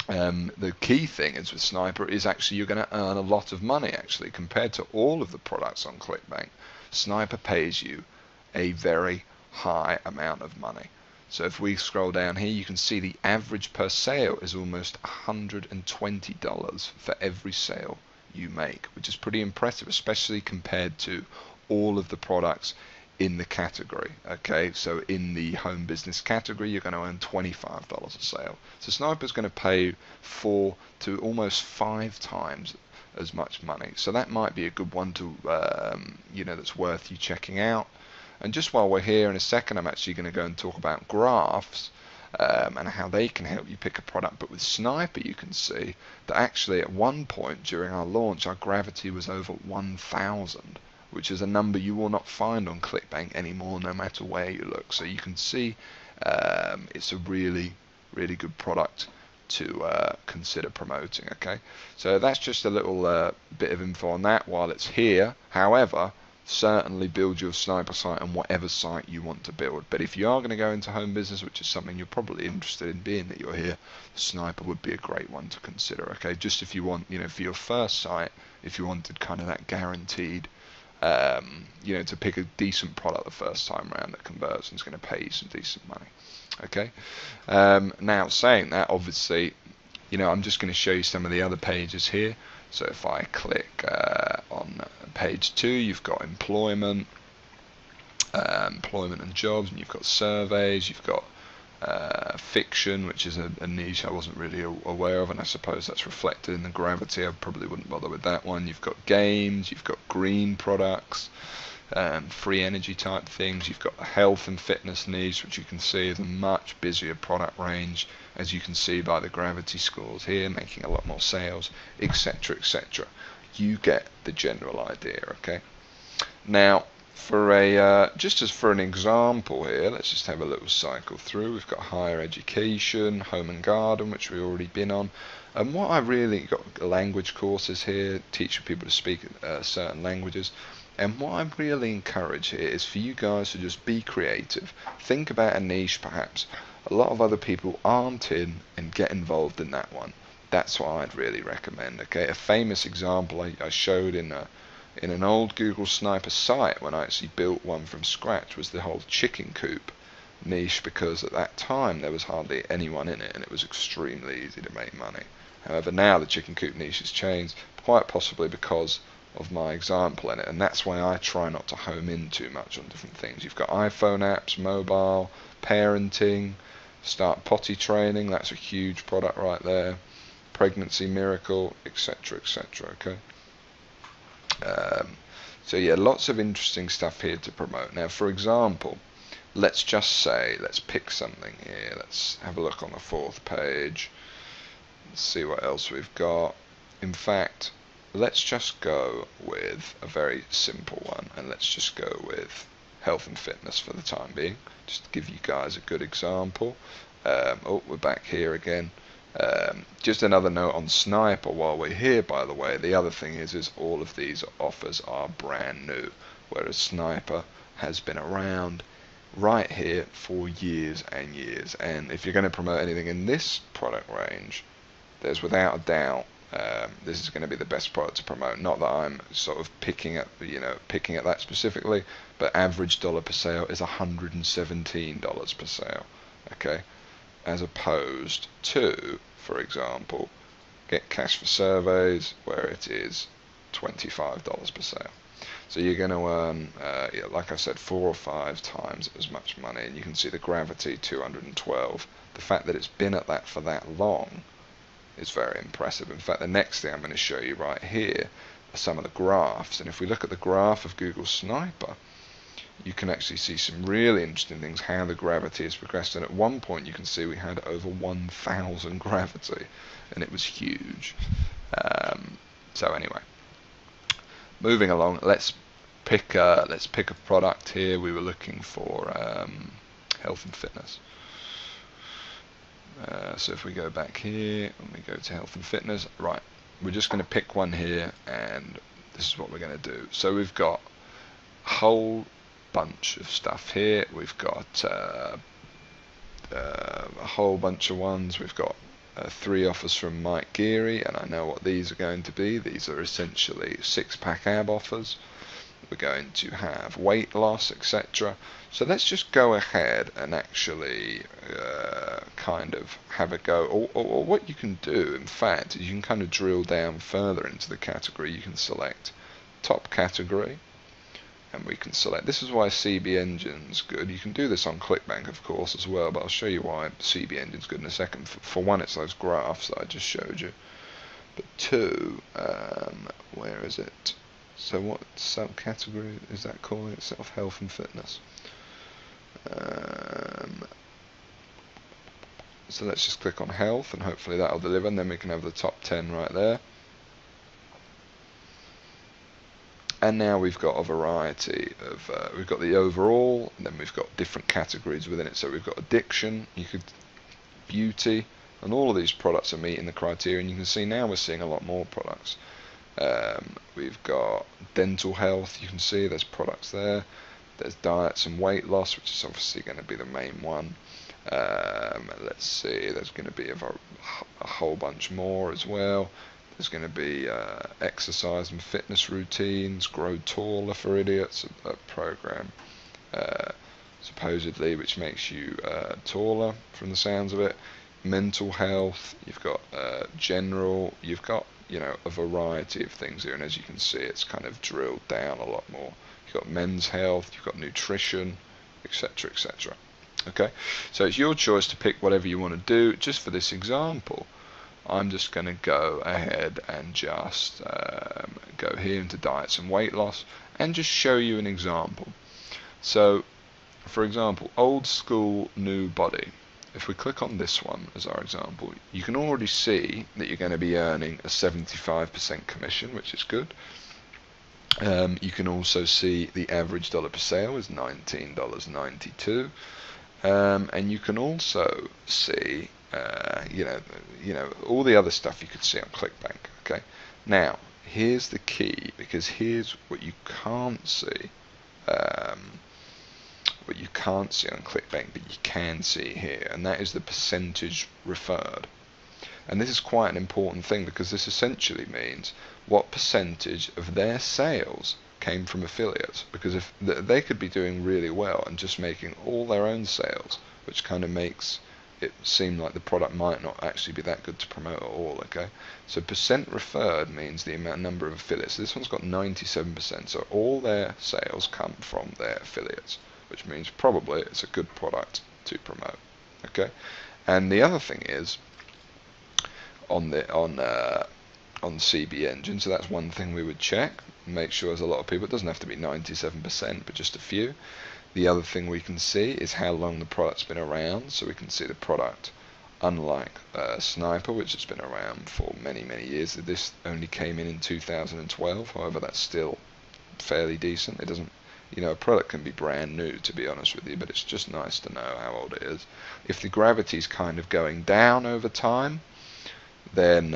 the key thing is with Sniper is actually you're going to earn a lot of money, actually, compared to all of the products on ClickBank. Sniper pays you a very high amount of money. So if we scroll down here, you can see the average per sale is almost $120 for every sale you make, which is pretty impressive, especially compared to all of the products in the category. Okay, so in the home business category, you're going to earn $25 a sale. So Sniper's going to pay 4 to almost 5 times as much money. So that might be a good one to, you know, that's worth you checking out. And just while we're here, in a second, I'm actually going to go and talk about graphs and how they can help you pick a product. But with Sniper, you can see that actually at one point during our launch, our gravity was over 1,000, which is a number you will not find on ClickBank anymore, no matter where you look. So you can see it's a really, really good product to consider promoting. Okay, so that's just a little bit of info on that while it's here. However, certainly build your Sniper site on whatever site you want to build. But if you are going to go into home business, which is something you're probably interested in, being that you're here, Sniper would be a great one to consider. Okay, just if you want, you know, for your first site, if you wanted kind of that guaranteed, you know, to pick a decent product the first time around that converts and is going to pay you some decent money. Okay, now saying that, obviously, you know, I'm just going to show you some of the other pages here. So if I click on page 2, you've got employment, employment and jobs, and you've got surveys, you've got fiction, which is a niche I wasn't really aware of, and I suppose that's reflected in the gravity. I probably wouldn't bother with that one. You've got games, you've got green products, free energy type things. You've got the health and fitness niche, which you can see is a much busier product range, as you can see by the gravity scores here, making a lot more sales, etc., etc. You get the general idea. Okay, now for a just as for an example here, let's just have a little cycle through. We've got higher education, home and garden, which we've already been on, and what I really got language courses here, teaching people to speak certain languages. And what I really encourage here is for you guys to just be creative. Think about a niche perhaps a lot of other people aren't in, and get involved in that one. That's what I'd really recommend. Okay, a famous example I showed in an old Google Sniper site when I actually built one from scratch was the whole chicken coop niche, because at that time there was hardly anyone in it and it was extremely easy to make money. However, now the chicken coop niche has changed, quite possibly because of my example in it, and that's why I try not to home in too much on different things. You've got iPhone apps, mobile, parenting, start potty training, that's a huge product right there, pregnancy miracle, etc., etc. Okay, So yeah, lots of interesting stuff here to promote. Now, for example, let's just say, let's pick something here. Let's have a look on the 4th page. Let's see what else we've got. In fact, let's just go with a very simple one, and let's just go with health and fitness for the time being, just to give you guys a good example. Oh, we're back here again. Just another note on Sniper while we're here, by the way. The other thing is all of these offers are brand new, whereas Sniper has been around right here for years and years. And if you're going to promote anything in this product range, there's without a doubt this is going to be the best product to promote. Not that I'm sort of picking at that specifically, but average dollar per sale is $117 per sale. Okay, as opposed to, for example, Get Cash for Surveys, where it is $25 per sale. So you're going to earn, like I said, 4 or 5 times as much money, and you can see the gravity 212. The fact that it's been at that for that long is very impressive. In fact, the next thing I'm going to show you right here are some of the graphs, and if we look at the graph of Google Sniper, you can actually see some really interesting things, how the gravity has progressed. And at one point you can see we had over 1,000 gravity, and it was huge. So anyway, moving along, let's pick a product here. We were looking for health and fitness. So if we go back here and we go to health and fitness, right, we're just going to pick one here, and this is what we're going to do. So we've got a whole bunch of stuff here. We've got a whole bunch of ones. We've got 3 offers from Mike Geary, and I know what these are going to be. These are essentially 6-pack ab offers. We're going to have weight loss, etc. So let's just go ahead and actually kind of have a go. Or what you can do, in fact, is you can kind of drill down further into the category. You can select top category, and we can select, this is why CB Engine's good. You can do this on ClickBank, of course, as well, but I'll show you why CB Engine's good in a second. For one, it's those graphs that I just showed you. But 2, where is it? So what subcategory is that calling itself? Health and fitness. So let's just click on health, and hopefully that'll deliver, and then we can have the top 10 right there. And now we've got a variety of, we've got the overall, and then we've got different categories within it. So we've got addiction, beauty, and all of these products are meeting the criteria. And you can see now we're seeing a lot more products. We've got dental health, you can see there's products there. There's diets and weight loss, which is obviously going to be the main one. Let's see, there's going to be a whole bunch more as well. There's going to be exercise and fitness routines, Grow Taller for Idiots, a program supposedly which makes you taller from the sounds of it. Mental health, you've got general, you've got a variety of things here, and as you can see it's kind of drilled down a lot more. You've got men's health, you've got nutrition, etc, etc. Okay, so it's your choice to pick whatever you want to do. Just for this example, I'm just going to go ahead and just go here into diets and weight loss and just show you an example. So for example, old school new body. If we click on this one as our example, you can already see that you're going to be earning a 75% commission, which is good. You can also see the average dollar per sale is $19.92, and you can also see all the other stuff you could see on ClickBank. Okay, now here's the key, because here's what you can't see. What you can't see on ClickBank, but you can see here, and that is the percentage referred. And this is quite an important thing, because this essentially means what percentage of their sales came from affiliates, because if they could be doing really well and just making all their own sales, which kind of makes it seem like the product might not actually be that good to promote at all. Okay, so percent referred means the number of affiliates. This one's got 97%, so all their sales come from their affiliates, which means probably it's a good product to promote. Okay, and the other thing is on on CB Engine, so that's one thing we would check. Make sure there's a lot of people. It doesn't have to be 97%, but just a few. The other thing we can see is how long the product's been around, so we can see the product, unlike Sniper, which has been around for many years. This only came in 2012, however that's still fairly decent. It doesn't, you know, a product can be brand new, to be honest with you, but it's just nice to know how old it is. If the gravity's kind of going down over time, then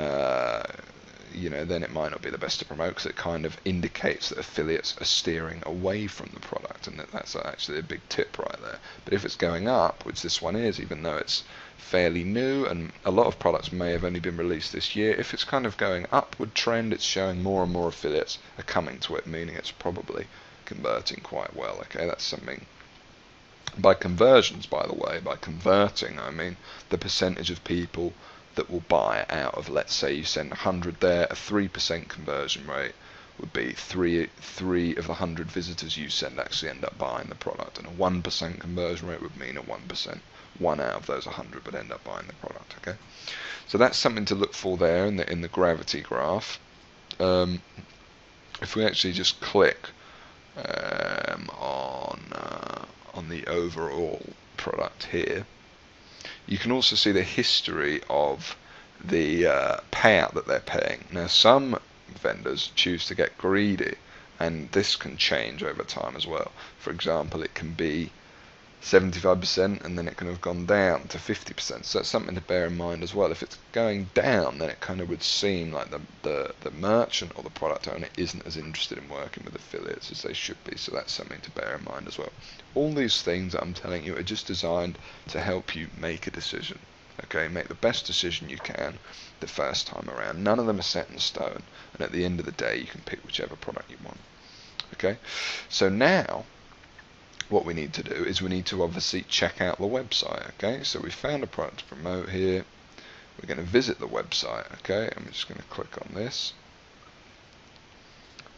you know, then it might not be the best to promote, because it kind of indicates that affiliates are steering away from the product, and that's actually a big tip right there. But if it's going up, which this one is, even though it's fairly new, and a lot of products may have only been released this year, if it's kind of going upward trend, it's showing more and more affiliates are coming to it, meaning it's probably converting quite well. Okay, that's something. By conversions, by the way, by converting, I mean the percentage of people that will buy out of, let's say you send 100 there, a 3% conversion rate would be three of the 100 visitors you send actually end up buying the product, and a 1% conversion rate would mean a 1%, one out of those 100 would end up buying the product. Okay, so that's something to look for there in the gravity graph. If we actually just click on the overall product here, you can also see the history of the payout that they're paying. Now, some vendors choose to get greedy, and this can change over time as well. For example, it can be 75%, and then it can have gone down to 50%. So that's something to bear in mind as well. If it's going down, then it kind of would seem like the merchant or the product owner isn't as interested in working with affiliates as they should be. So that's something to bear in mind as well. All these things that I'm telling you are just designed to help you make a decision. Okay, make the best decision you can the first time around. None of them are set in stone, and at the end of the day, you can pick whichever product you want. Okay, so now what we need to do is we need to obviously check out the website. Okay, so we found a product to promote here. We're going to visit the website. Okay, I'm just going to click on this,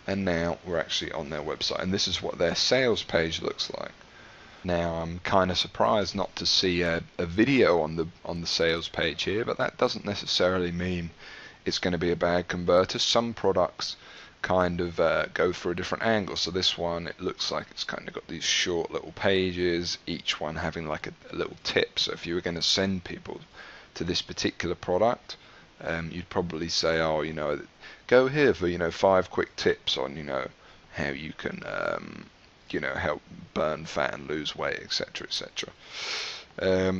and now we're actually on their website, and this is what their sales page looks like. Now, I'm kind of surprised not to see a video on the sales page here, but that doesn't necessarily mean it's going to be a bad converter. Some products kind of go for a different angle. So this one, it looks like it's kind of got these short little pages, each one having like a little tip. So if you were going to send people to this particular product, you'd probably say, oh, you know, go here for, you know, 5 quick tips on, you know, how you can you know, help burn fat and lose weight, etc., etc.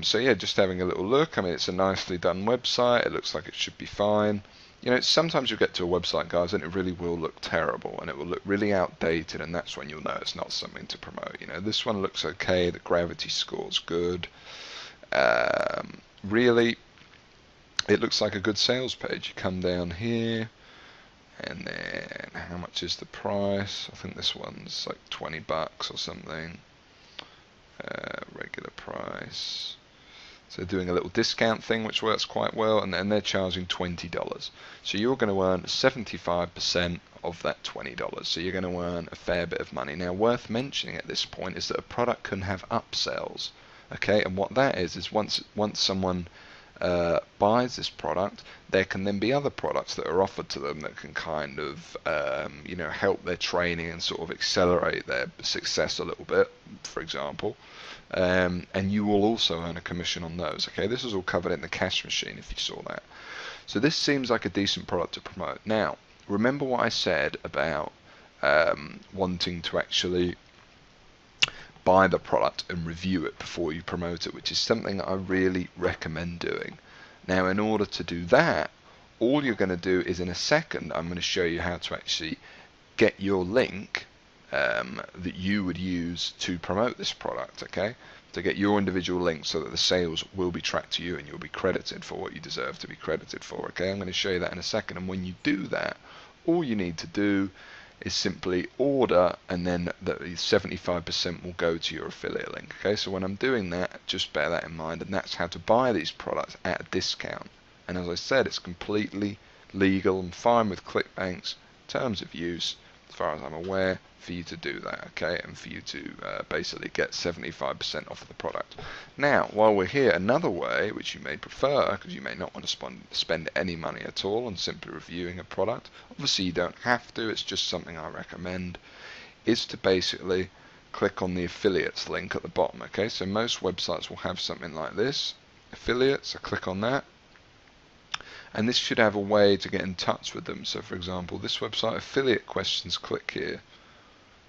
So yeah, just having a little look. I mean, it's a nicely done website. It looks like it should be fine. You know, sometimes you get to a website, guys, and it really will look terrible, and it will look really outdated, and that's when you'll know it's not something to promote. You know, this one looks okay. The gravity score's good. Really, it looks like a good sales page. You come down here, and then how much is the price? I think this one's like 20 bucks or something. Regular price. So they're doing a little discount thing which works quite well, and then they're charging $20. So you're going to earn 75% of that $20. So you're going to earn a fair bit of money. Now, worth mentioning at this point is that a product can have upsells. Okay, and what that is once someone buys this product, there can then be other products that are offered to them that can kind of you know, help their training and sort of accelerate their success a little bit, for example, and you will also earn a commission on those. Okay, this is all covered in the cash machine if you saw that. So this seems like a decent product to promote. Now, remember what I said about wanting to actually buy the product and review it before you promote it, which is something I really recommend doing. Now, in order to do that, all you're going to do is, in a second, I'm going to show you how to actually get your link that you would use to promote this product, okay? To get your individual link so that the sales will be tracked to you and you'll be credited for what you deserve to be credited for, okay? I'm going to show you that in a second, and when you do that, all you need to do is simply order, and then the 75% will go to your affiliate link. Okay, so when I'm doing that, just bear that in mind, and that's how to buy these products at a discount. And as I said, it's completely legal and fine with ClickBank's terms of use, as far as I'm aware, for you to do that, okay, and for you to basically get 75% off of the product. Now, while we're here, another way, which you may prefer, because you may not want to spend any money at all on simply reviewing a product, obviously you don't have to, it's just something I recommend, is to basically click on the affiliates link at the bottom, okay, so most websites will have something like this, affiliates, I click on that, and this should have a way to get in touch with them. So for example, this website, affiliate questions, click here.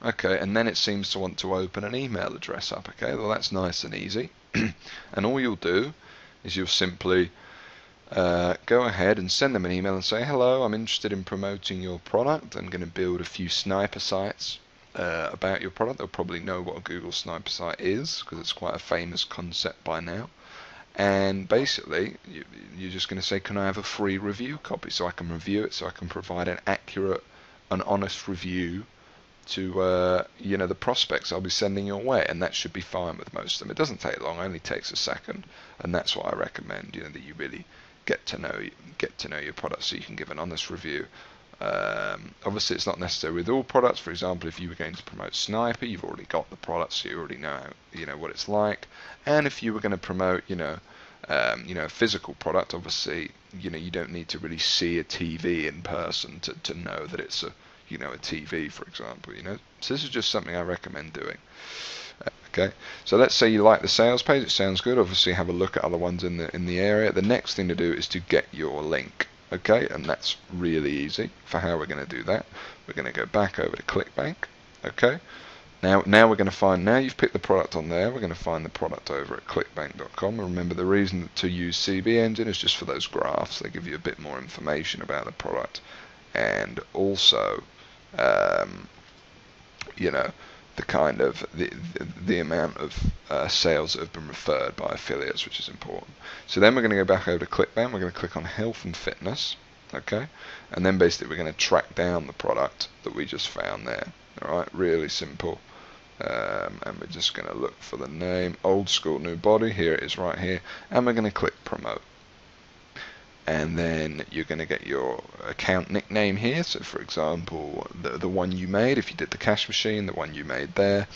Okay, and then it seems to want to open an email address up. Okay, well that's nice and easy. And all you'll do is you'll simply go ahead and send them an email and say, hello, I'm interested in promoting your product. I'm going to build a few sniper sites about your product. They'll probably know what a Google sniper site is because it's quite a famous concept by now. And basically, you're just going to say, can I have a free review copy so I can review it, so I can provide an accurate and honest review to the prospects I'll be sending your way, and that should be fine with most of them. It doesn't take long; it only takes a second, and that's what I recommend. That you really get to know your product, so you can give an honest review. Obviously, it's not necessary with all products. For example, if you were going to promote Sniper, you've already got the product, so you already know what it's like. And if you were going to promote a physical product, obviously you don't need to really see a TV in person to know that it's a TV, for example. So this is just something I recommend doing. Okay, so let's say you like the sales page. It sounds good. Obviously, have a look at other ones in the area. The next thing to do is to get your link. Okay, and that's really easy. For how we're going to do that, we're going to go back over to ClickBank. Okay, now we're going to find, now you've picked the product on there, we're going to find the product over at clickbank.com. And remember, the reason to use CB Engine is just for those graphs. They give you a bit more information about the product, and also the kind of the amount of sales that have been referred by affiliates, which is important. So then we're going to go back over to ClickBank. We're going to click on health and fitness, okay, and then basically we're going to track down the product that we just found there. All right, really simple. And we're just going to look for the name, Old School New Body. Here it is right here, and we're going to click promote. And then you're going to get your account nickname here. So for example, the one you made, if you did the cash machine, the one you made there,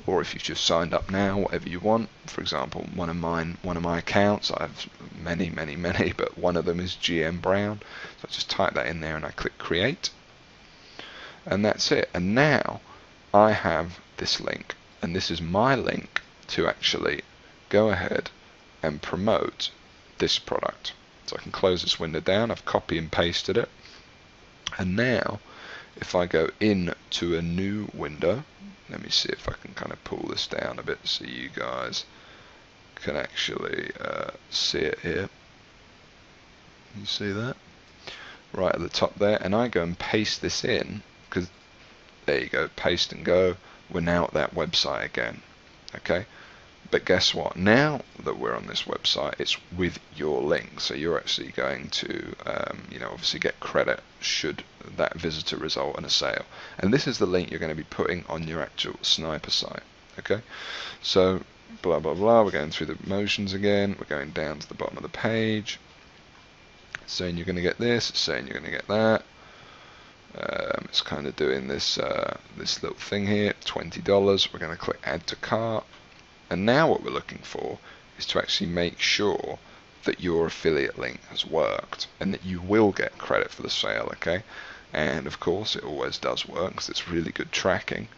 or if you've just signed up now, whatever you want. For example, one of my accounts, I have many, but one of them is GM Brown. So I just type that in there and I click create. And that's it. And now I have this link, and this is my link to actually go ahead and promote this product. So I can close this window down. I've copy and pasted it, and now if I go in to a new window, let me see if I can kind of pull this down a bit so you guys can actually see it here. You see that right at the top there, and I go and paste this in, because there you go, paste and go. We're now at that website again. Okay, but guess what? Now that we're on this website, it's with your link, so you're actually going to, obviously get credit should that visitor result in a sale. And this is the link you're going to be putting on your actual Sniper site. Okay, so blah blah blah. We're going through the motions again. We're going down to the bottom of the page. It's saying you're going to get this. It's saying you're going to get that. It's kind of doing this this little thing here. $20. We're going to click add to cart. And now what we're looking for is to actually make sure that your affiliate link has worked and that you will get credit for the sale, okay? And of course it always does work because it's really good tracking.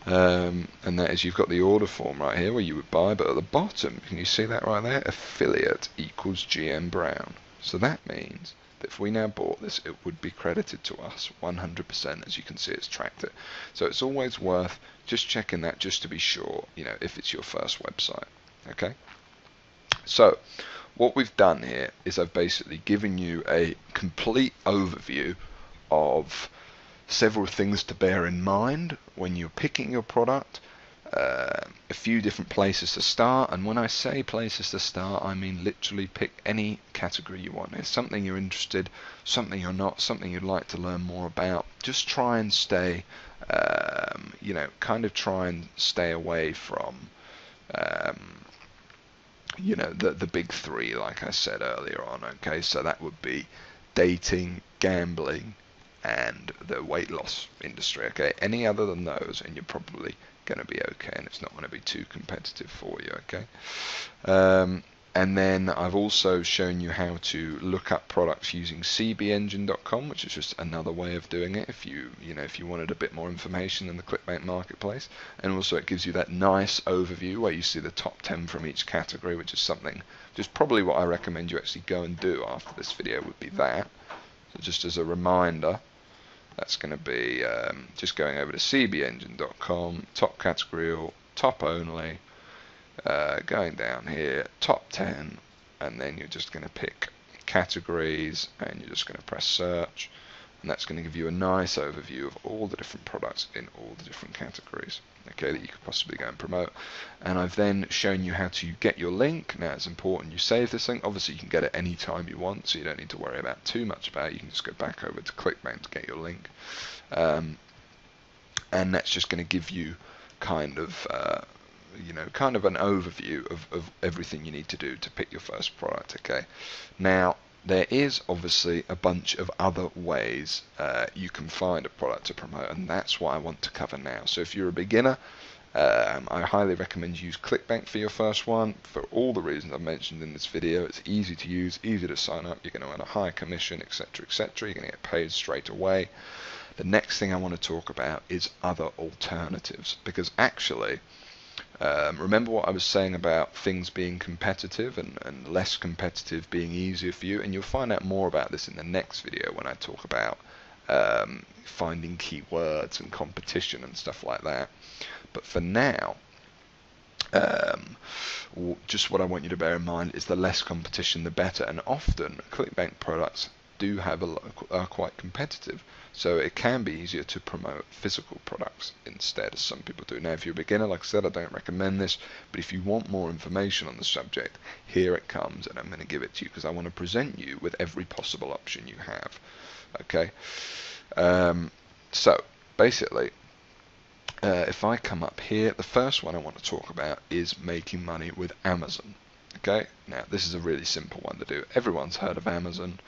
And that is, you've got the order form right here where you would buy, but at the bottom, can you see that right there? Affiliate equals GM Brown. So that means that if we now bought this, it would be credited to us 100%. As you can see, it's tracked it. So it's always worth just checking that, just to be sure, if it's your first website. Okay, so what we've done here is I've basically given you a complete overview of several things to bear in mind when you're picking your product, a few different places to start. And when I say places to start, I mean literally pick any category you want. It's something you're interested, something you're not, something you'd like to learn more about. Just try and stay, kind of try and stay away from, the big three, like I said earlier on. Okay, so that would be dating, gambling, and the weight loss industry. Okay, any other than those, and you're probably going to be okay, and it's not going to be too competitive for you. Okay. And then I've also shown you how to look up products using cbengine.com, which is just another way of doing it if you wanted a bit more information in the ClickBank marketplace. And also it gives you that nice overview where you see the top 10 from each category, which is something, just probably what I recommend you actually go and do after this video would be that. So just as a reminder, that's going to be just going over to cbengine.com, top category, top only, going down here, top 10, and then you're just going to pick categories, and you're just going to press search, and that's going to give you a nice overview of all the different products in all the different categories, okay, that you could possibly go and promote. And I've then shown you how to get your link. Now it's important you save this link. Obviously you can get it any time you want, so you don't need to worry about too much about it. You can just go back over to ClickBank to get your link, and that's just going to give you kind of an overview of everything you need to do to pick your first product. Okay, now there is obviously a bunch of other ways you can find a product to promote, and that's what I want to cover now. So if you're a beginner, I highly recommend you use ClickBank for your first one for all the reasons I've mentioned in this video. It's easy to use, easy to sign up, you're going to earn a high commission, etc, etc. You're going to get paid straight away. The next thing I want to talk about is other alternatives, because actually remember what I was saying about things being competitive and less competitive being easier for you, and you'll find out more about this in the next video when I talk about finding keywords and competition and stuff like that. But for now, just what I want you to bear in mind is the less competition the better, and often ClickBank products do have are quite competitive, so it can be easier to promote physical products instead, as some people do. Now if you're a beginner, like I said, I don't recommend this, but if you want more information on the subject, here it comes, and I'm going to give it to you because I want to present you with every possible option you have. Okay, so basically, if I come up here, the first one I want to talk about is making money with Amazon. Okay, now this is a really simple one to do. Everyone's heard of Amazon,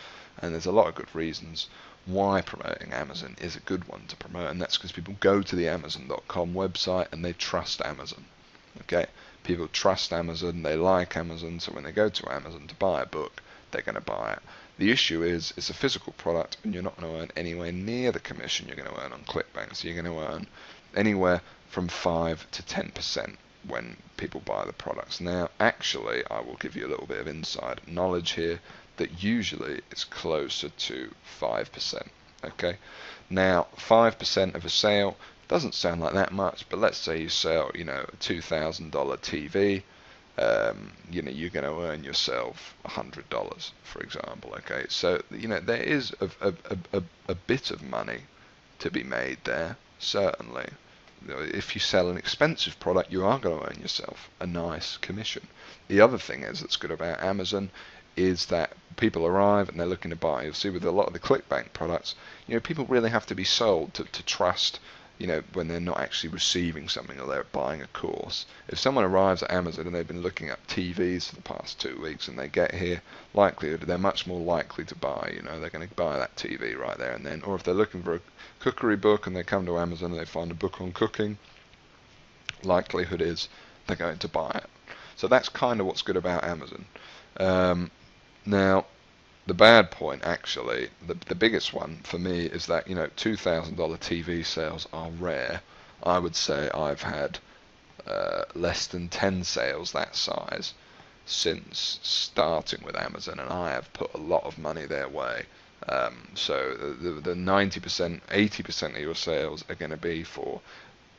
and there's a lot of good reasons why promoting Amazon is a good one to promote, and that's because people go to the Amazon.com website and they trust Amazon. Okay, people trust Amazon, they like Amazon, so when they go to Amazon to buy a book, they're going to buy it. The issue is it's a physical product, and you're not going to earn anywhere near the commission you're going to earn on ClickBank. So you're going to earn anywhere from 5 to 10% when people buy the products. Now actually I will give you a little bit of inside knowledge here that usually it's closer to 5%. Okay, now 5% of a sale doesn't sound like that much, but let's say you sell, a $2,000 TV, you're going to earn yourself $100, for example. Okay, so there is a bit of money to be made there, certainly. If you sell an expensive product, you are going to earn yourself a nice commission. The other thing that's good about Amazon is that people arrive and they're looking to buy. You'll see with a lot of the ClickBank products, people really have to be sold to trust, when they're not actually receiving something or they're buying a course. If someone arrives at Amazon and they've been looking up TVs for the past 2 weeks and they get here, likelihood they're much more likely to buy. They're going to buy that TV right there and then. Or if they're looking for a cookery book and they come to Amazon and they find a book on cooking, likelihood is they're going to buy it. So that's kind of what's good about Amazon. Now, the bad point, actually, the biggest one for me is that $2,000 TV sales are rare. I would say I've had less than 10 sales that size since starting with Amazon, and I have put a lot of money their way. So the 90%, 80% of your sales are going to be for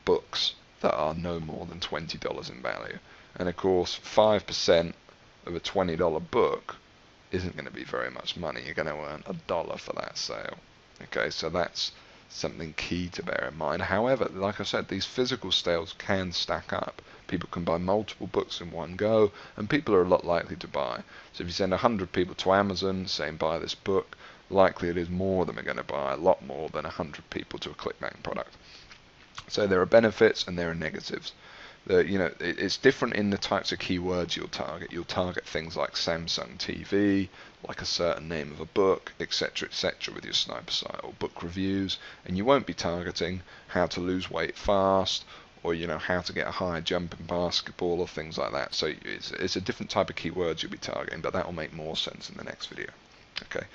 books that are no more than $20 in value. And of course, 5% of a $20 book isn't going to be very much money. You're going to earn $1 for that sale. Okay, so that's something key to bear in mind. However, like I said, these physical sales can stack up. People can buy multiple books in one go, and people are a lot likely to buy. So if you send 100 people to Amazon saying buy this book, likely it is more of them are going to buy, a lot more than 100 people to a ClickBank product. So there are benefits and there are negatives. It's different in the types of keywords you'll target. You'll target things like Samsung TV, like a certain name of a book, etc., with your sniper site, or book reviews, and you won't be targeting how to lose weight fast, or how to get a high jump in basketball, or things like that. So it's a different type of keywords you'll be targeting, but that will make more sense in the next video. Okay,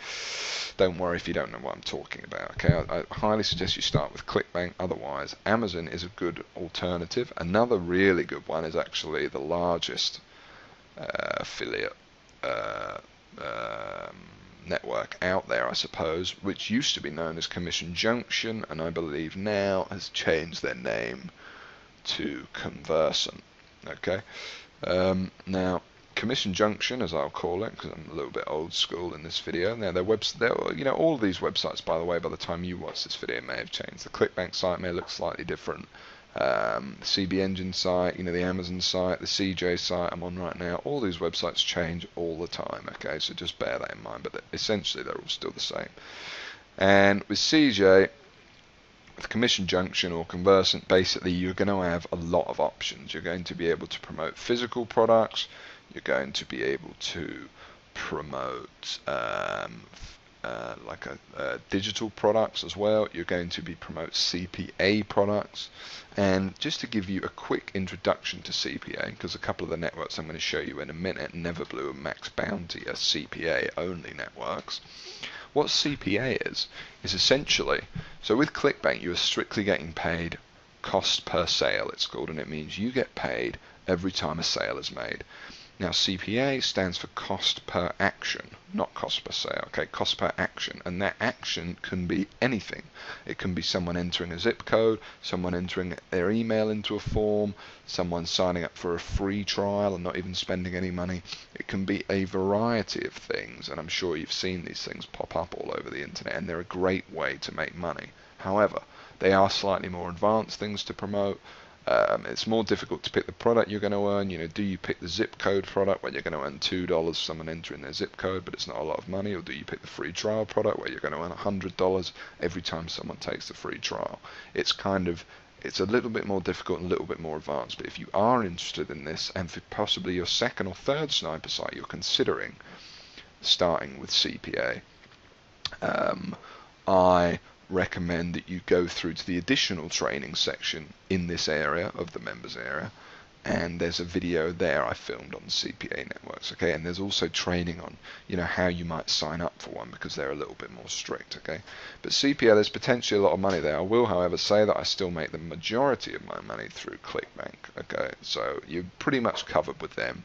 don't worry if you don't know what I'm talking about. Okay, I highly suggest you start with ClickBank. Otherwise, Amazon is a good alternative. Another really good one is actually the largest affiliate network out there, I suppose, which used to be known as Commission Junction, and I believe now has changed their name to Conversant. Okay, now Commission Junction, as I'll call it, because I'm a little bit old school in this video. Now, all of these websites, by the way, by the time you watch this video, may have changed. The ClickBank site may look slightly different. The CB Engine site, the Amazon site, the CJ site I'm on right now, all these websites change all the time. Okay, so just bear that in mind. But essentially, they're all still the same. And with CJ, with Commission Junction or Conversant, basically you're going to have a lot of options. You're going to be able to promote physical products. You're going to be able to promote digital products as well. You're going to promote CPA products. And just to give you a quick introduction to CPA, because a couple of the networks I'm going to show you in a minute, Neverblue and Max Bounty, are CPA only networks. What CPA is essentially, so with ClickBank you are strictly getting paid cost per sale, it's called, and it means you get paid every time a sale is made. Now CPA stands for cost per action, not cost per sale, okay, cost per action, and that action can be anything. It can be someone entering a zip code, someone entering their email into a form, someone signing up for a free trial and not even spending any money. It can be a variety of things, and I'm sure you've seen these things pop up all over the internet, and they're a great way to make money. However, they are slightly more advanced things to promote. It's more difficult to pick the product you're going to earn. Do you pick the zip code product where you're going to earn $2 someone entering their zip code, but it's not a lot of money, or do you pick the free trial product where you're going to earn $100 every time someone takes the free trial? It's a little bit more difficult and a little bit more advanced. But if you are interested in this, and for possibly your second or third sniper site, you're considering starting with CPA, I recommend that you go through to the additional training section in this area of the members area, and there's a video there I filmed on CPA networks, okay, and there's also training on how you might sign up for one, because they're a little bit more strict, okay. But CPA, there's potentially a lot of money there. I will however say that I still make the majority of my money through ClickBank, okay, so you're pretty much covered with them.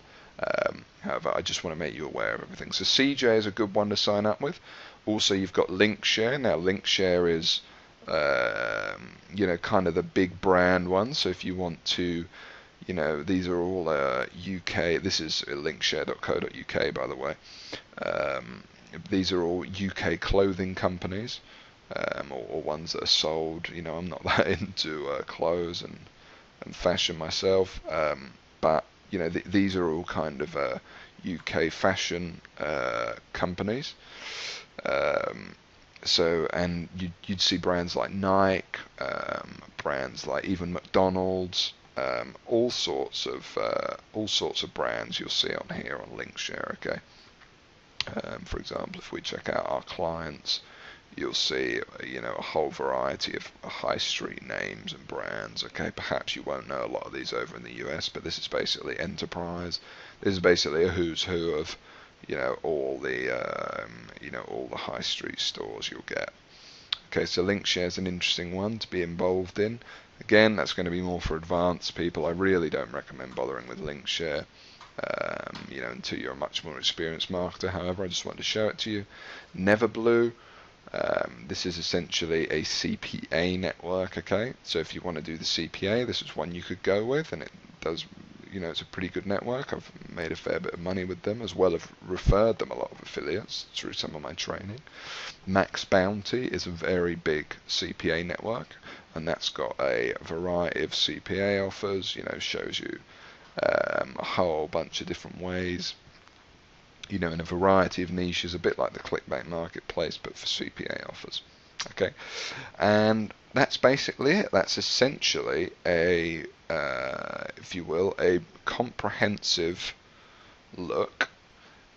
However, I just want to make you aware of everything. So CJ is a good one to sign up with. Also, you've got Linkshare. Now, Linkshare is, kind of the big brand one. So if you want to, these are all UK. This is linkshare.co.uk, by the way. These are all UK clothing companies, or ones that are sold. I'm not that into clothes and fashion myself, but these are all kind of UK fashion companies. And you'd see brands like Nike, brands like even McDonald's, all sorts of brands you'll see on here on Linkshare. Okay. For example, if we check out our clients, you'll see a whole variety of high street names and brands. Okay, perhaps you won't know a lot of these over in the US, but this is basically enterprise. This is basically a who's who of all the high street stores you'll get. Okay, so Linkshare is an interesting one to be involved in. Again, that's going to be more for advanced people. I really don't recommend bothering with Linkshare, until you're a much more experienced marketer. However, I just wanted to show it to you. Neverblue. This is essentially a CPA network. Okay, so if you want to do the CPA, this is one you could go with, and it does. It's a pretty good network. I've made a fair bit of money with them, as well as referred them a lot of affiliates through some of my training. Max Bounty is a very big CPA network, and that's got a variety of CPA offers. Shows you a whole bunch of different ways. In a variety of niches, a bit like the ClickBank marketplace, but for CPA offers. Okay, and that's basically it. That's essentially a if you will, a comprehensive look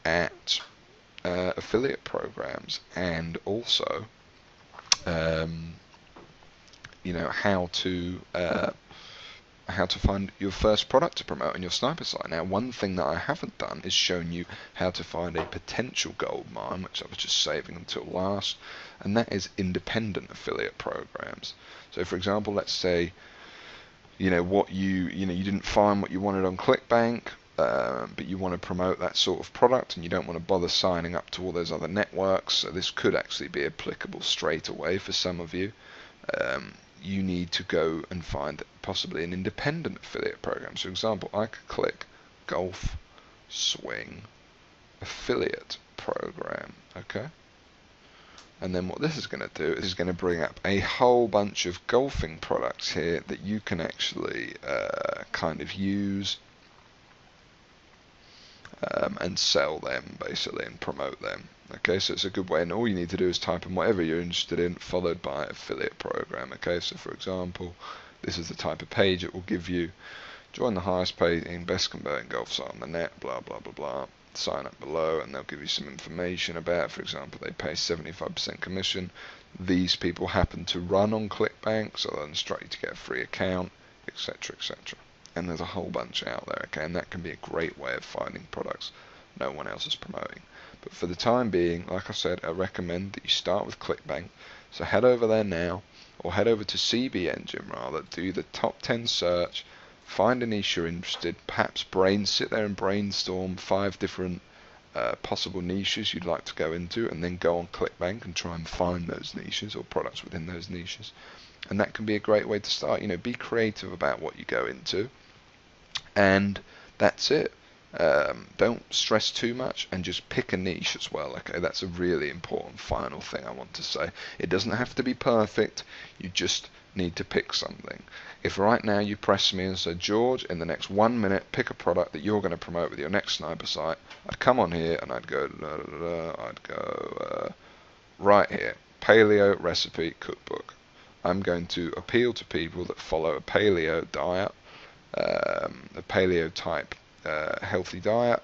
at affiliate programs, and also you know, how to find your first product to promote on your sniper site. Now, one thing that I haven't done is shown you how to find a potential gold mine, which I was just saving until last, and that is independent affiliate programs. So for example, let's say you know you didn't find what you wanted on ClickBank, but you want to promote that sort of product and you don't want to bother signing up to all those other networks. So this could actually be applicable straight away for some of you. You need to go and find possibly an independent affiliate program. So for example, I could click Golf Swing Affiliate Program, okay? And then what this is going to do is going to bring up a whole bunch of golfing products here that you can actually kind of use and sell them basically and promote them. Okay, so it's a good way, and all you need to do is type in whatever you're interested in, followed by affiliate program. Okay, so for example, this is the type of page it will give you. Join the highest paying, best converting golf site on the net, blah blah blah blah. Sign up below, and they'll give you some information about, for example, they pay 75% commission. These people happen to run on ClickBank, so they'll instruct you to get a free account, etc., etc. And there's a whole bunch out there, okay, and that can be a great way of finding products no one else is promoting. But for the time being, like I said, I recommend that you start with ClickBank. So head over there now, or head over to CB Engine rather, do the top 10 search, find a niche you're interested, perhaps sit there and brainstorm 5 different possible niches you'd like to go into, and then go on ClickBank and try and find those niches or products within those niches. And that can be a great way to start. You know, be creative about what you go into, and that's it. Don't stress too much, and just pick a niche as well. Okay, that's a really important final thing I want to say. It doesn't have to be perfect, you just need to pick something. If right now you press me and say, George, in the next 1 minute pick a product that you're going to promote with your next sniper site, I'd come on here and I'd go right here, paleo recipe cookbook. I'm going to appeal to people that follow a paleo diet, a paleo type healthy diet,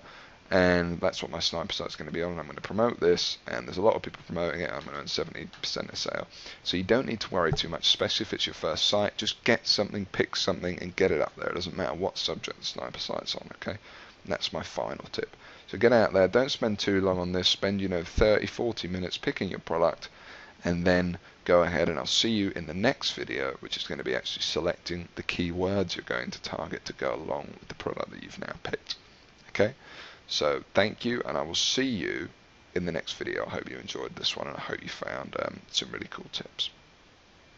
and that's what my sniper site is going to be on. I'm going to promote this, and there's a lot of people promoting it. I'm going to earn 70% of sale. So you don't need to worry too much, especially if it's your first site. Just get something, pick something, and get it up there. It doesn't matter what subject the sniper site's on, okay? And that's my final tip. So get out there, don't spend too long on this. Spend 30, 40 minutes picking your product, and then go ahead, and I'll see you in the next video, which is going to be actually selecting the keywords you're going to target to go along with the product that you've now picked. Okay, so thank you, and I will see you in the next video. I hope you enjoyed this one, and I hope you found some really cool tips.